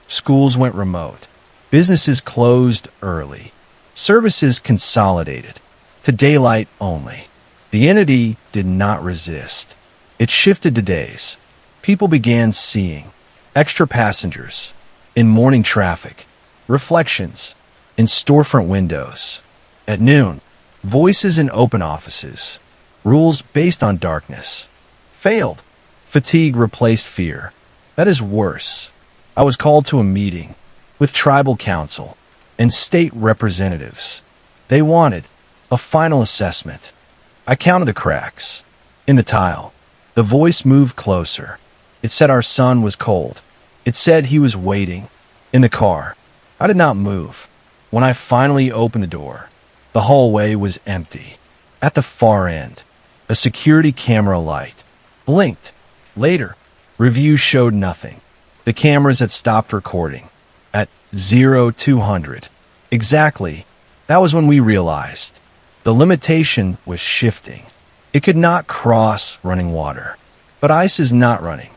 Schools went remote. Businesses closed early. Services consolidated to daylight only. The entity did not resist. It shifted to days. People began seeing extra passengers in morning traffic, reflections in storefront windows. At noon, voices in open offices, rules based on darkness. Failed. Fatigue replaced fear. That is worse. I was called to a meeting with tribal council and state representatives. They wanted a final assessment. I counted the cracks in the tile. The voice moved closer. It said our son was cold. It said he was waiting in the car. I did not move. When I finally opened the door, the hallway was empty. At the far end, a security camera light blinked. Later, reviews showed nothing. The cameras had stopped recording at 0200. Exactly. That was when we realized the limitation was shifting. It could not cross running water. But ice is not running.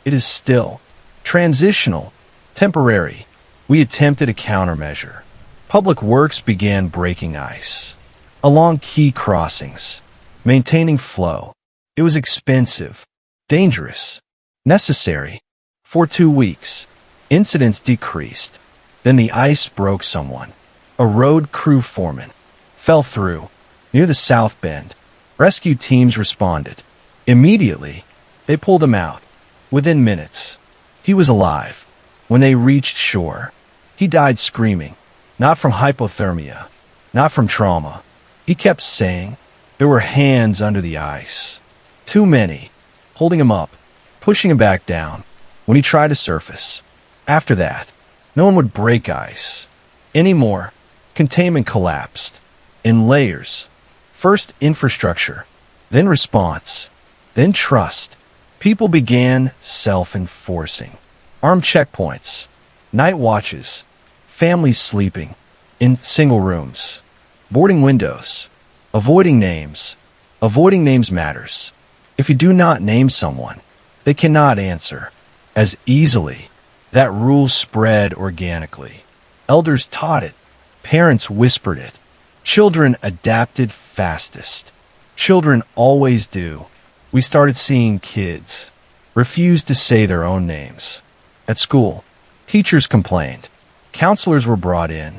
It is still transitional, temporary. We attempted a countermeasure. Public Works began breaking ice along key crossings, maintaining flow. It was expensive, dangerous, necessary. For 2 weeks, incidents decreased. Then the ice broke someone. A road crew foreman fell through near the South Bend. Rescue teams responded. Immediately, they pulled him out. Within minutes, he was alive. When they reached shore, he died screaming. Not from hypothermia, not from trauma. He kept saying there were hands under the ice. Too many, holding him up, pushing him back down when he tried to surface. After that, no one would break ice anymore. Containment collapsed in layers. First infrastructure, then response, then trust. People began self-enforcing. Armed checkpoints, night watches, families sleeping in single rooms, boarding windows, avoiding names. Avoiding names matters. If you do not name someone, they cannot answer as easily. That rule spread organically. Elders taught it. Parents whispered it. Children adapted fastest. Children always do. We started seeing kids refuse to say their own names. At school, teachers complained. Counselors were brought in.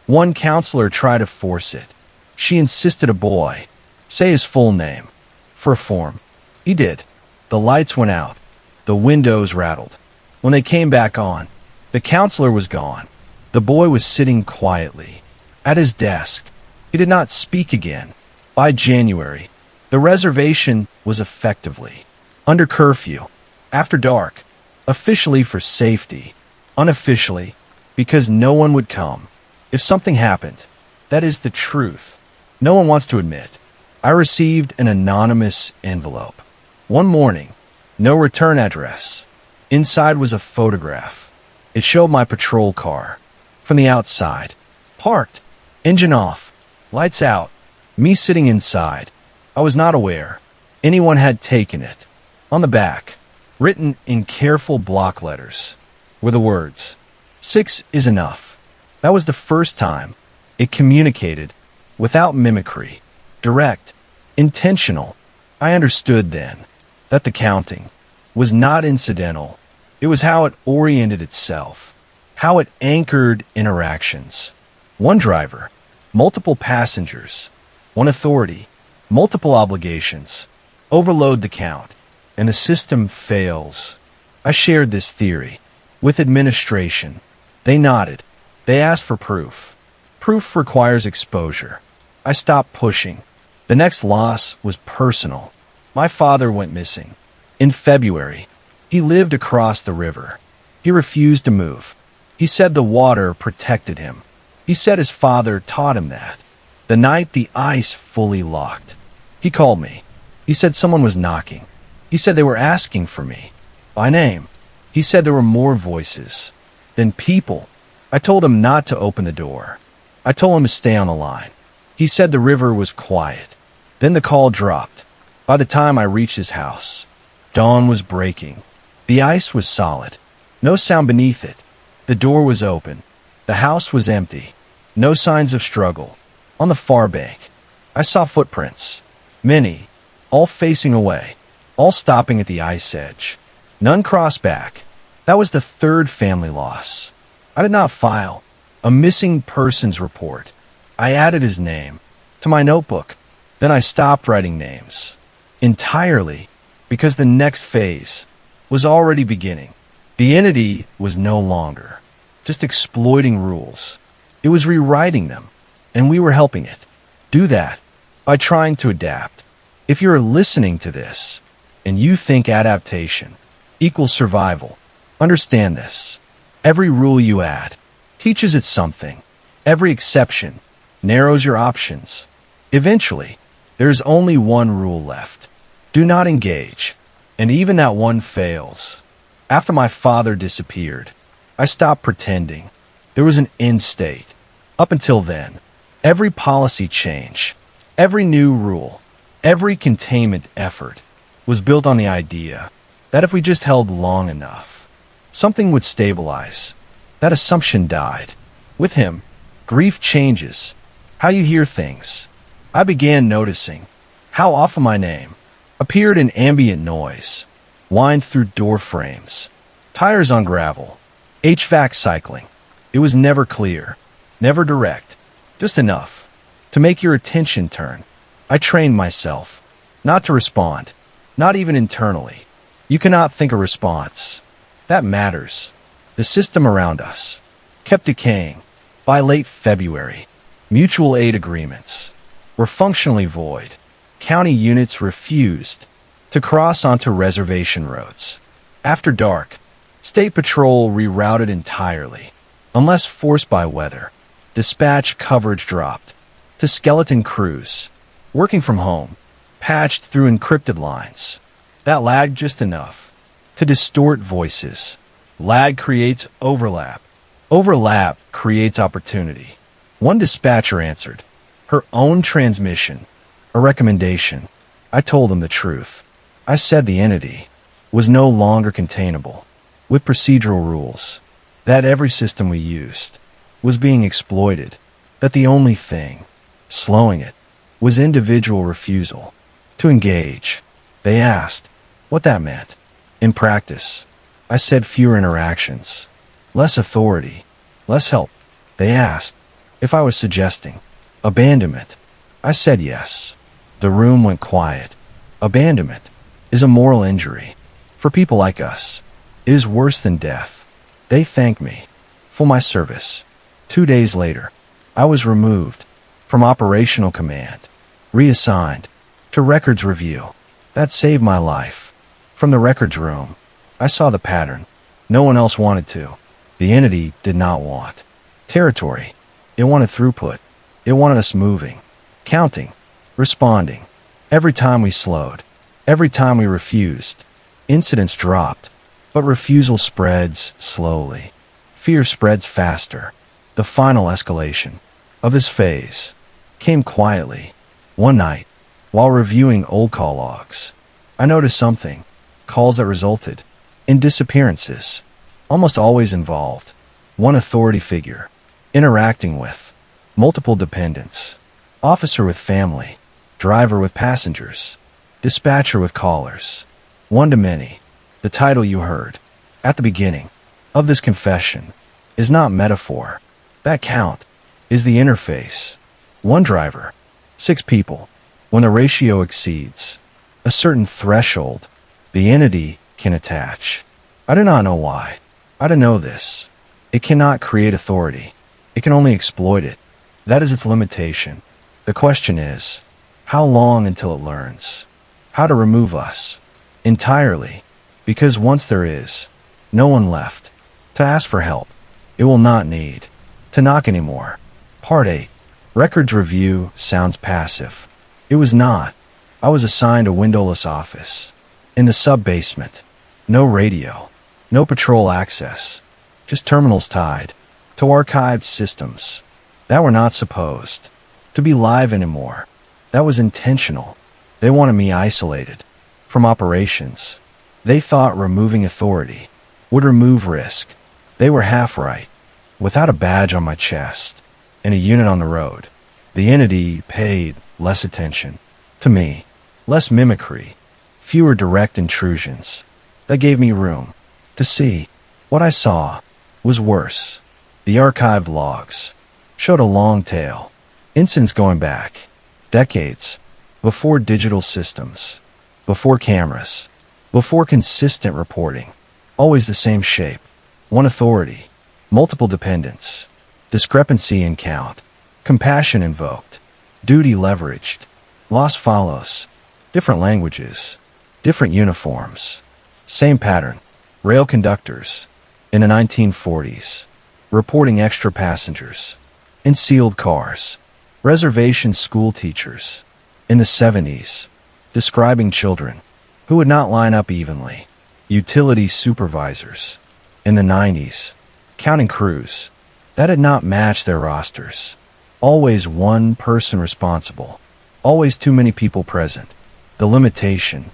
One counselor tried to force it. She insisted a boy say his full name for a form. He did. The lights went out. The windows rattled. When they came back on, the counselor was gone. The boy was sitting quietly at his desk. He did not speak again. By January, the reservation was effectively under curfew, after dark, officially for safety, unofficially because no one would come. If something happened, that is the truth. No one wants to admit. I received an anonymous envelope. One morning, no return address. Inside was a photograph. It showed my patrol car. From the outside. Parked. Engine off. Lights out. Me sitting inside. I was not aware anyone had taken it. On the back, written in careful block letters, were the words, 6 is enough. That was the first time it communicated without mimicry. Direct. Intentional. I understood then that the counting was not incidental. It was how it oriented itself, how it anchored interactions. One driver, multiple passengers, one authority, multiple obligations. Overload the count. and the system fails. I shared this theory with administration. They nodded. They asked for proof. Proof requires exposure. I stopped pushing. The next loss was personal. My father went missing. In February, he lived across the river. He refused to move. He said the water protected him. He said his father taught him that. The night the ice fully locked, he called me. He said someone was knocking. He said they were asking for me, by name. He said there were more voices than people. I told him not to open the door. I told him to stay on the line. He said the river was quiet. Then the call dropped. By the time I reached his house, dawn was breaking. The ice was solid. No sound beneath it. The door was open. The house was empty. No signs of struggle. On the far bank, I saw footprints. Many, all facing away, all stopping at the ice edge. None crossed back. That was the third family loss. I did not file a missing persons report. I added his name to my notebook. Then I stopped writing names entirely because the next phase was already beginning. The entity was no longer just exploiting rules. It was rewriting them, and we were helping it do that by trying to adapt. If you're listening to this and you think adaptation equals survival, understand this. Every rule you add teaches it something. Every exception narrows your options. Eventually, there is only one rule left. Do not engage. And even that one fails. After my father disappeared, I stopped pretending. There was an end state. Up until then, every policy change, every new rule, every containment effort was built on the idea that if we just held long enough, something would stabilize. That assumption died. With him, grief changes how you hear things. I began noticing how often my name appeared in ambient noise, whined through door frames, tires on gravel, HVAC cycling. It was never clear, never direct, just enough to make your attention turn. I trained myself not to respond, not even internally. You cannot think a response. That matters. The system around us kept decaying. By late February, mutual aid agreements were functionally void. County units refused to cross onto reservation roads. After dark, State Patrol rerouted entirely, unless forced by weather. Dispatch coverage dropped to skeleton crews, working from home, patched through encrypted lines. That lagged just enough to distort voices. Lag creates overlap. Overlap creates opportunity. One dispatcher answered her own transmission, a recommendation. I told them the truth. I said the entity was no longer containable with procedural rules, that every system we used was being exploited, that the only thing slowing it was individual refusal to engage. They asked what that meant. In practice, I said fewer interactions, less authority, less help. They asked if I was suggesting abandonment. I said yes. The room went quiet. Abandonment is a moral injury. For people like us, it is worse than death. They thanked me for my service. 2 days later, I was removed from operational command, reassigned to records review. That saved my life. From the records room, I saw the pattern. No one else wanted to. The entity did not want territory. It wanted throughput. It wanted us moving, counting, responding. Every time we slowed, every time we refused, incidents dropped, but refusal spreads slowly. Fear spreads faster. The final escalation of this phase came quietly. One night, while reviewing old call logs, I noticed something. Calls that resulted in disappearances, almost always involved one authority figure interacting with multiple dependents, officer with family, driver with passengers, dispatcher with callers, one to many. The title you heard at the beginning of this confession is not metaphor. That count is the interface. One driver, 6 people. When the ratio exceeds a certain threshold, The entity can attach. I do not know why. I don't know this. It cannot create authority. It can only exploit it. That is its limitation. The question is, how long until it learns how to remove us entirely? Because once there is no one left to ask for help, it will not need to knock anymore. Part 8. Records review sounds passive. It was not. I was assigned a windowless office in the sub-basement. No radio, no patrol access, just terminals tied to archived systems that were not supposed to be live anymore. That was intentional. They wanted me isolated from operations. They thought removing authority would remove risk. They were half right. Without a badge on my chest and a unit on the road, the entity paid less attention to me, less mimicry, fewer direct intrusions. That gave me room to see. What I saw was worse. The archived logs showed a long tail, incidents going back decades, before digital systems, before cameras, before consistent reporting. Always the same shape. One authority, multiple dependents, discrepancy in count, compassion invoked, duty leveraged, loss follows, different languages, different uniforms, same pattern. Rail conductors in the 1940s, reporting extra passengers in sealed cars. Reservation school teachers in the 70s, describing children who would not line up evenly. Utility supervisors in the 90s, counting crews that had not matched their rosters. Always one person responsible, always too many people present. The limitation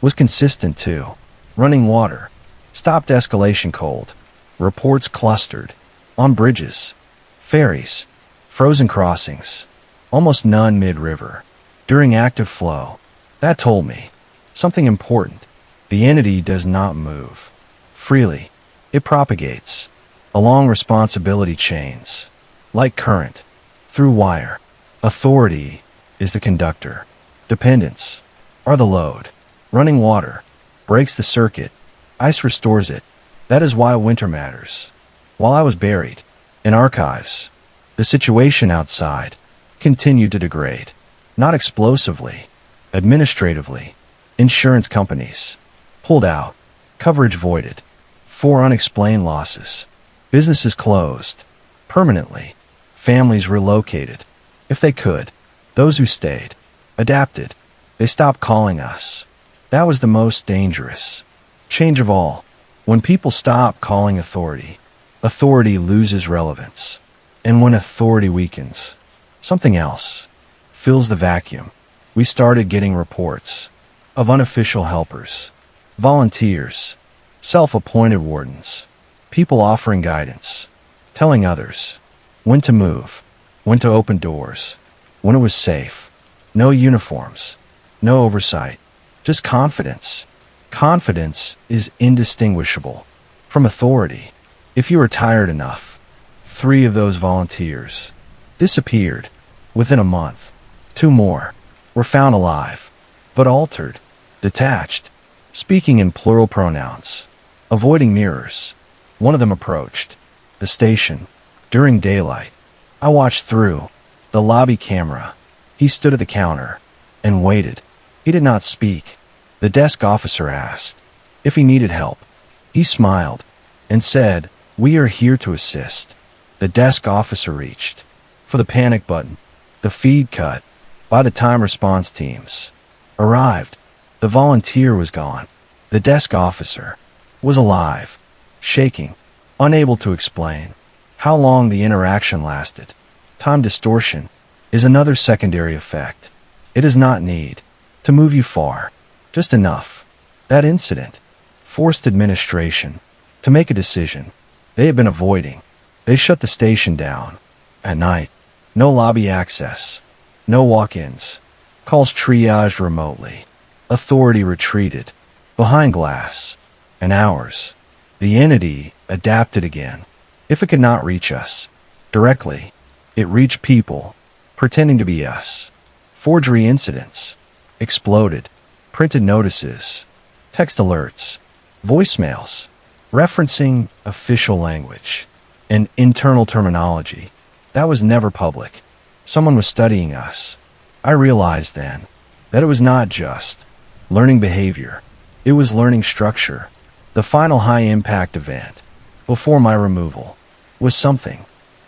was consistent too. Running water, stopped escalation cold, reports clustered on bridges, ferries, frozen crossings, almost none mid-river. During active flow, that told me something important. The entity does not move freely. It propagates along responsibility chains, like current, through wire. Authority is the conductor. Dependents are the load. Running water breaks the circuit. Ice restores it. That is why winter matters. While I was buried in archives, the situation outside continued to degrade. Not explosively, administratively. Insurance companies pulled out, coverage voided, 4 unexplained losses, businesses closed permanently, families relocated. If they could, those who stayed adapted. They stopped calling us. That was the most dangerous change of all. When people stop calling authority, authority loses relevance. And when authority weakens, something else fills the vacuum. We started getting reports of unofficial helpers, volunteers, self-appointed wardens, people offering guidance, telling others when to move, when to open doors, when it was safe. No uniforms, no oversight, just confidence. Confidence is indistinguishable from authority. If you were tired enough, 3 of those volunteers disappeared within a month. 2 more were found alive, but altered, detached, speaking in plural pronouns, avoiding mirrors. One of them approached the station during daylight. I watched through the lobby camera. He stood at the counter and waited. He did not speak. The desk officer asked if he needed help. He smiled and said, "We are here to assist." The desk officer reached for the panic button. The feed cut. By the time response teams arrived, the volunteer was gone. The desk officer was alive, shaking, unable to explain how long the interaction lasted. Time distortion is another secondary effect. It does not need to move you far, just enough. That incident forced administration to make a decision they had been avoiding. They shut the station down at night. No lobby access, no walk-ins, calls triaged remotely. Authority retreated behind glass. And hours. The entity adapted again. If it could not reach us directly, it reached people pretending to be us. Forgery incidents exploded. Printed notices text alerts, voicemails, referencing official language and internal terminology. That was never public. Someone was studying us. I realized then that it was not just learning behavior. It was learning structure. The final high-impact event, before my removal, was something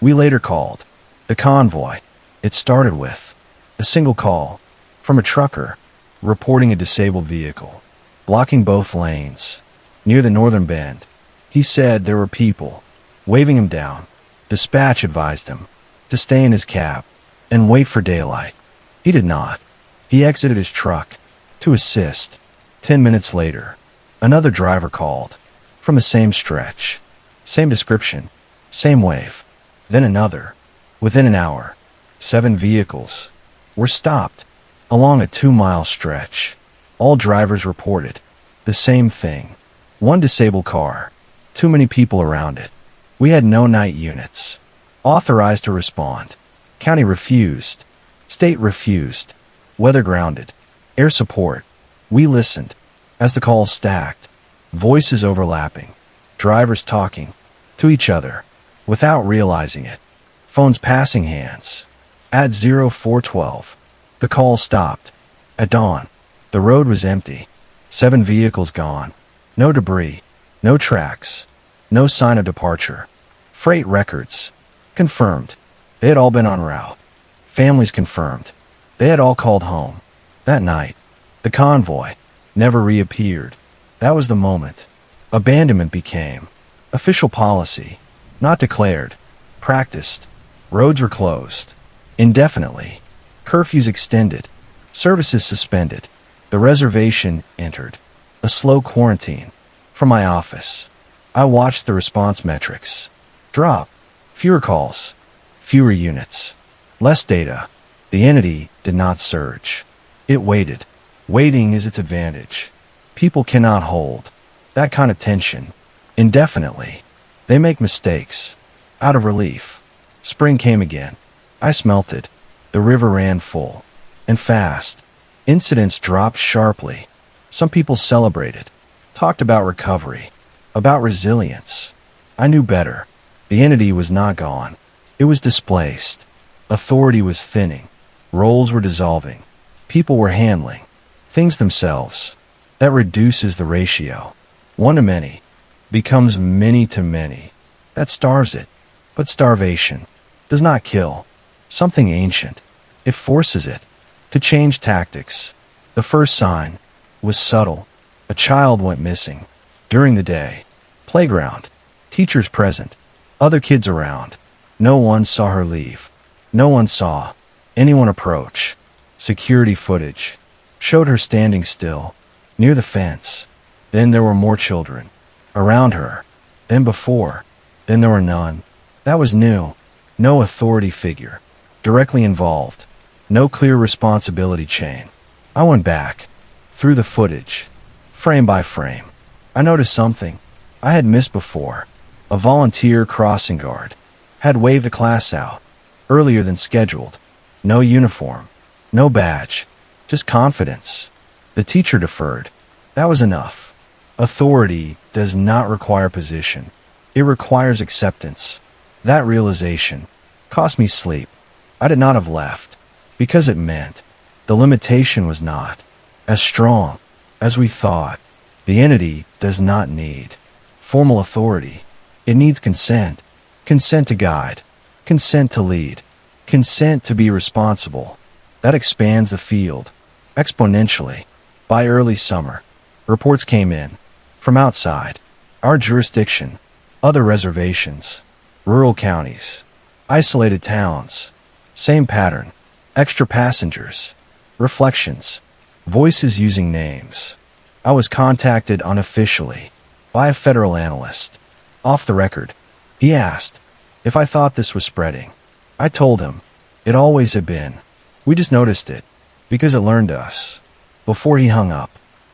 we later called the convoy. It started with a single call from a trucker reporting a disabled vehicle blocking both lanes near the northern bend. He said there were people waving him down. Dispatch advised him to stay in his cab and wait for daylight. He did not. He exited his truck to assist. 10 minutes later, another driver called from the same stretch, same description, same wave. Then another. Within an hour, 7 vehicles were stopped along a 2-mile stretch. All drivers reported the same thing. One disabled car, too many people around it. We had no night units authorized to respond. County refused. State refused. Weather grounded. Air support. We listened as the calls stacked, voices overlapping, drivers talking to each other without realizing it, phones passing hands. At 0412, the call stopped. At dawn, the road was empty. 7 vehicles gone. No debris, no tracks, no sign of departure. Freight records confirmed. They had all been en route. Families confirmed. They had all called home. That night, the convoy never reappeared. That was the moment. Abandonment became official policy, not declared, practiced. Roads were closed indefinitely. Curfews extended. Services suspended. The reservation entered a slow quarantine. From my office, I watched the response metrics drop. Fewer calls, fewer units, less data. The entity did not surge. It waited. Waiting is its advantage. People cannot hold that kind of tension indefinitely. They make mistakes. Out of relief, spring came again. I smelt it. The river ran full and fast. Incidents dropped sharply. Some people celebrated, talked about recovery, about resilience. I knew better. The entity was not gone. It was displaced. Authority was thinning. Roles were dissolving. People were handling things themselves. That reduces the ratio. 1 to many becomes many to many. That starves it. But starvation does not kill something ancient. It forces it to change tactics. The first sign was subtle. A child went missing during the day. Playground. Teachers present. Other kids around. No one saw her leave. No one saw anyone approach. Security footage showed her standing still near the fence. Then there were more children around her than before. Then there were none. That was new. No authority figure directly involved. No clear responsibility chain. I went back through the footage, frame by frame. I noticed something I had missed before. A volunteer crossing guard had waved the class out earlier than scheduled. No uniform, no badge, just confidence. The teacher deferred. That was enough. Authority does not require position. It requires acceptance. That realization cost me sleep. I did not have left because it meant the limitation was not as strong as we thought. The entity does not need formal authority. It needs consent. Consent to guide. Consent to lead. Consent to be responsible. That expands the field exponentially. By early summer, reports came in from outside our jurisdiction, other reservations, rural counties, isolated towns. Same pattern. Extra passengers. Reflections. Voices using names. I was contacted unofficially by a federal analyst. Off the record, he asked if I thought this was spreading. I told him it always had been. We just noticed it because it learned us. Before he hung up,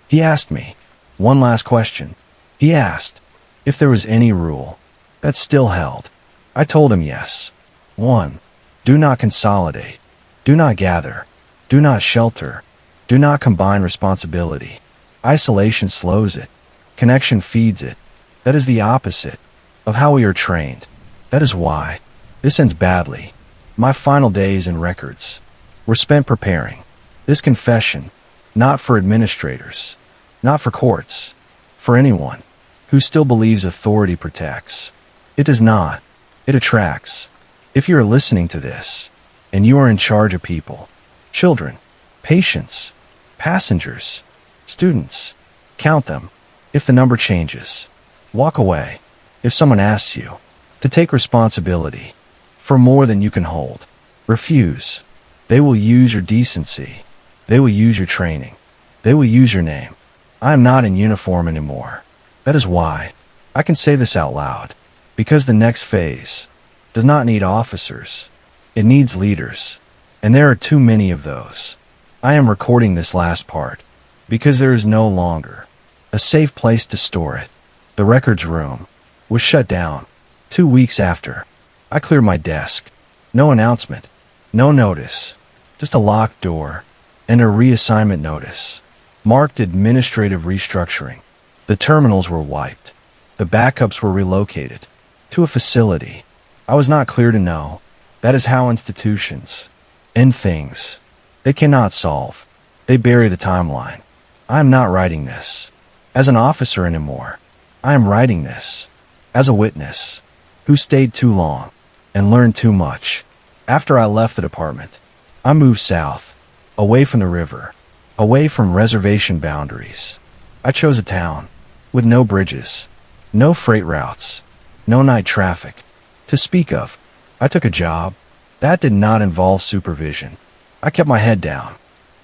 he asked me one last question. He asked if there was any rule that still held. I told him yes. 1. Do not consolidate. Do not gather. Do not shelter. Do not combine responsibility. Isolation slows it. Connection feeds it. That is the opposite of how we are trained. That is why this ends badly. My final days and records were spent preparing this confession, not for administrators, not for courts, for anyone who still believes authority protects. It does not. It attracts. If you are listening to this, and you are in charge of people, children, patients, passengers, students, count them. If the number changes, walk away. If someone asks you to take responsibility for more than you can hold, refuse. They will use your decency. They will use your training. They will use your name. I am not in uniform anymore. That is why I can say this out loud. Because the next phase does not need officers. It needs leaders. And there are too many of those. I am recording this last part because there is no longer a safe place to store it. The records room was shut down 2 weeks after I cleared my desk. No announcement, no notice, just a locked door and a reassignment notice marked administrative restructuring. The terminals were wiped. The backups were relocated to a facility I was not clear to know. That is how institutions end things. They cannot solve. They bury the timeline. I am not writing this as an officer anymore. I am writing this as a witness who stayed too long and learned too much. After I left the department, I moved south, away from the river, away from reservation boundaries. I chose a town with no bridges, no freight routes, no night traffic to speak of. I took a job that did not involve supervision. I kept my head down.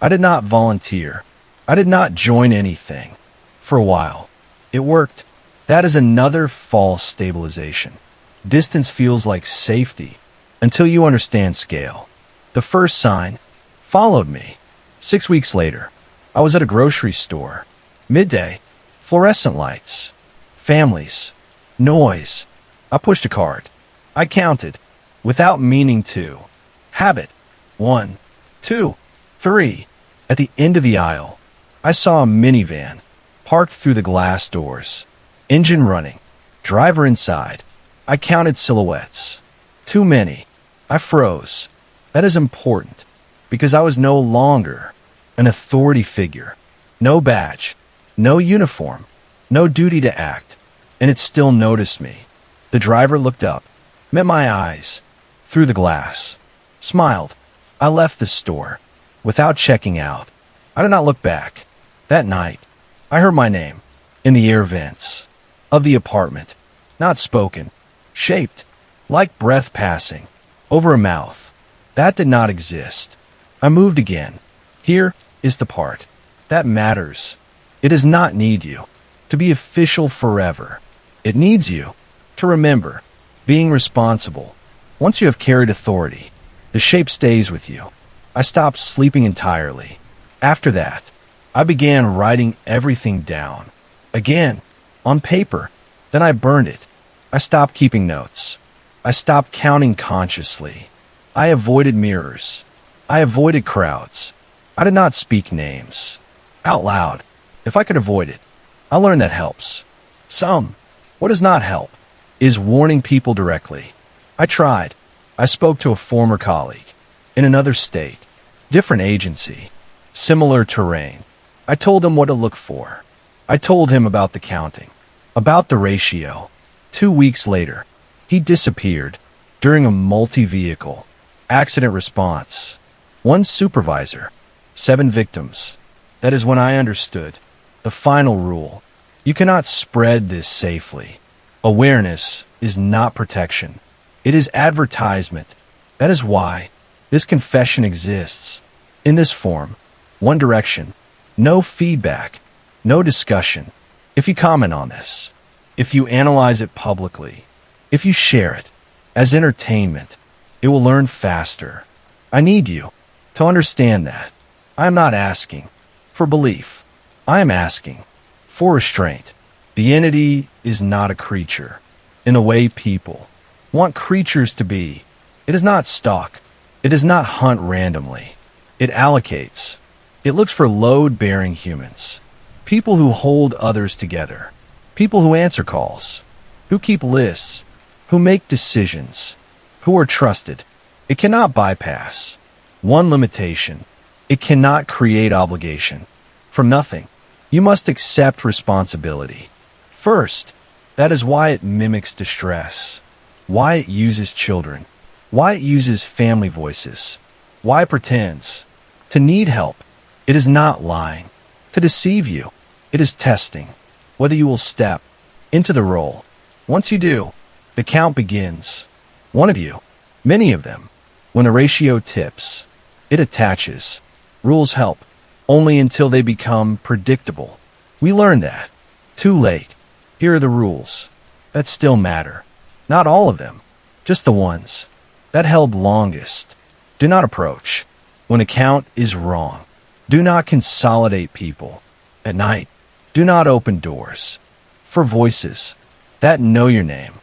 I did not volunteer. I did not join anything. For a while, it worked. That is another false stabilization. Distance feels like safety until you understand scale. The first sign followed me. 6 weeks later, I was at a grocery store. Midday, fluorescent lights, families, noise. I pushed a cart. I counted, without meaning to. Habit. 1, 2, 3. At the end of the aisle, I saw a minivan parked through the glass doors. Engine running. Driver inside. I counted silhouettes. Too many. I froze. That is important, because I was no longer an authority figure. No badge. No uniform. No duty to act. And it still noticed me. The driver looked up, met my eyes, through the glass, smiled. I left the store, without checking out. I did not look back. That night, I heard my name, in the air vents of the apartment, not spoken, shaped, like breath passing, over a mouth. That did not exist. I moved again. Here is the part that matters. It does not need you to be official forever. It needs you to remember being responsible. Once you have carried authority, the shape stays with you. I stopped sleeping entirely. After that, I began writing everything down. Again, on paper. Then I burned it. I stopped keeping notes. I stopped counting consciously. I avoided mirrors. I avoided crowds. I did not speak names out loud. If I could avoid it, I learned that helps. Some. What does not help is warning people directly. I tried. I spoke to a former colleague in another state, different agency, similar terrain. I told him what to look for. I told him about the counting, about the ratio. 2 weeks later, he disappeared during a multi-vehicle accident response. 1 supervisor, 7 victims. That is when I understood the final rule. You cannot spread this safely. Awareness is not protection. It is advertisement. That is why this confession exists. In this form, one direction, no feedback, no discussion. If you comment on this, if you analyze it publicly, if you share it as entertainment, it will learn faster. I need you to understand that. I am not asking for belief. I am asking for restraint. The entity is not a creature in a way people want creatures to be. It does not stalk. It does not hunt randomly. It allocates. It looks for load-bearing humans, People who hold others together. People who answer calls. Who keep lists. Who make decisions. Who are trusted. It cannot bypass one limitation. It cannot create obligation. From nothing, you must accept responsibility. First, that is why it mimics distress, why it uses children, why it uses family voices, why it pretends to need help. It is not lying to deceive you. It is testing whether you will step into the role. Once you do, the count begins. One of you, many of them. When the ratio tips, it attaches. Rules help only until they become predictable. We learn that. Too late. Here are the rules that still matter. Not all of them, just the ones that held longest. Do not approach when a count is wrong. Do not consolidate people. At night, do not open doors for voices that know your name.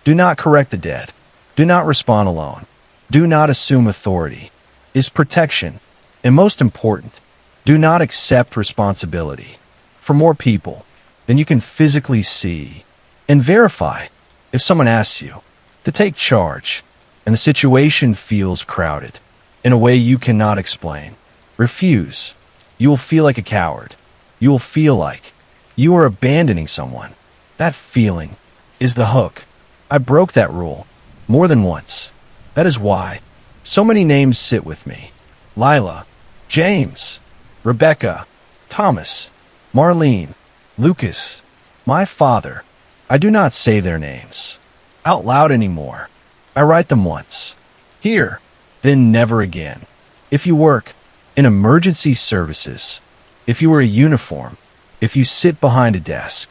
Do not correct the dead. Do not respond alone. Do not assume authority is protection. And most important, do not accept responsibility for more people than you can physically see. And verify if someone asks you to take charge and the situation feels crowded in a way you cannot explain. Refuse. You will feel like a coward. You will feel like you are abandoning someone. That feeling is the hook. I broke that rule more than once. That is why so many names sit with me. Lila, James, Rebecca, Thomas, Marlene, Lucas, my father. I do not say their names out loud anymore. I write them once. Here, then never again. If you work in emergency services, if you wear a uniform, if you sit behind a desk,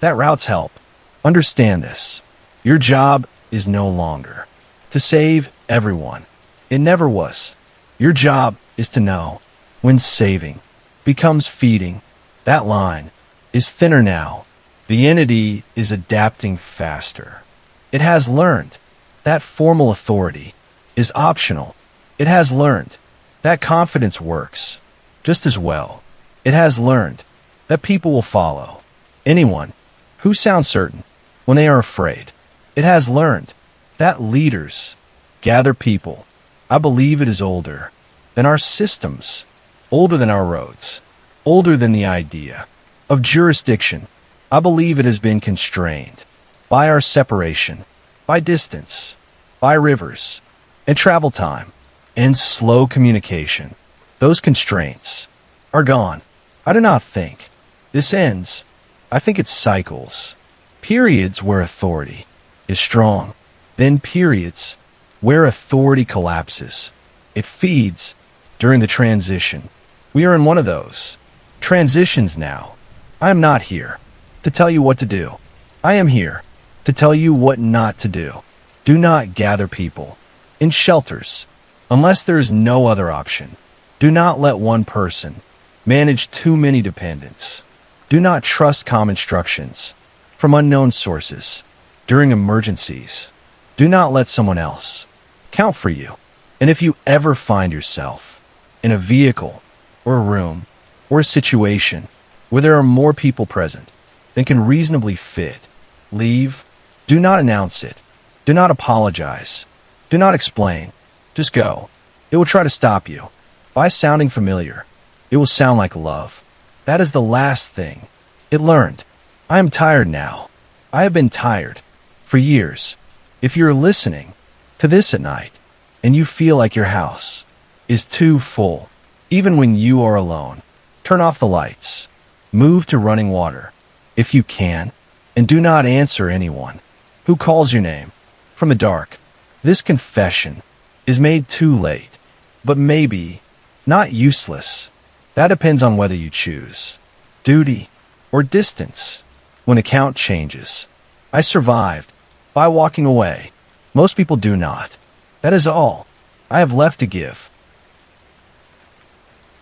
that routes help. Understand this. Your job is no longer to save everyone. It never was. Your job is to know when saving becomes feeding. That line is thinner now. The entity is adapting faster. It has learned that formal authority is optional. It has learned that confidence works just as well. It has learned that people will follow anyone who sounds certain when they are afraid. It has learned that leaders gather people. I believe it is older than our systems, older than our roads, older than the idea of jurisdiction. I believe it has been constrained by our separation, by distance, by rivers, and travel time, and slow communication. Those constraints are gone. I do not think this ends. I think it cycles. Periods where authority is strong, then periods where authority collapses. It feeds during the transition. We are in one of those transitions now. I am not here to tell you what to do. I am here to tell you what not to do. Do not gather people in shelters unless there is no other option. Do not let one person manage too many dependents. Do not trust common instructions from unknown sources during emergencies. Do not let someone else count for you. And if you ever find yourself in a vehicle or a room or a situation where there are more people present than can reasonably fit, leave. Do not announce it. Do not apologize. Do not explain. Just go. It will try to stop you. By sounding familiar, it will sound like love. That is the last thing it learned. I am tired now. I have been tired for years. If you're listening to this at night and you feel like your house is too full, even when you are alone, turn off the lights. Move to running water if you can, and do not answer anyone who calls your name from the dark. This confession is made too late, but maybe not useless. That depends on whether you choose duty or distance. When a count changes, I survived by walking away. Most people do not. That is all I have left to give.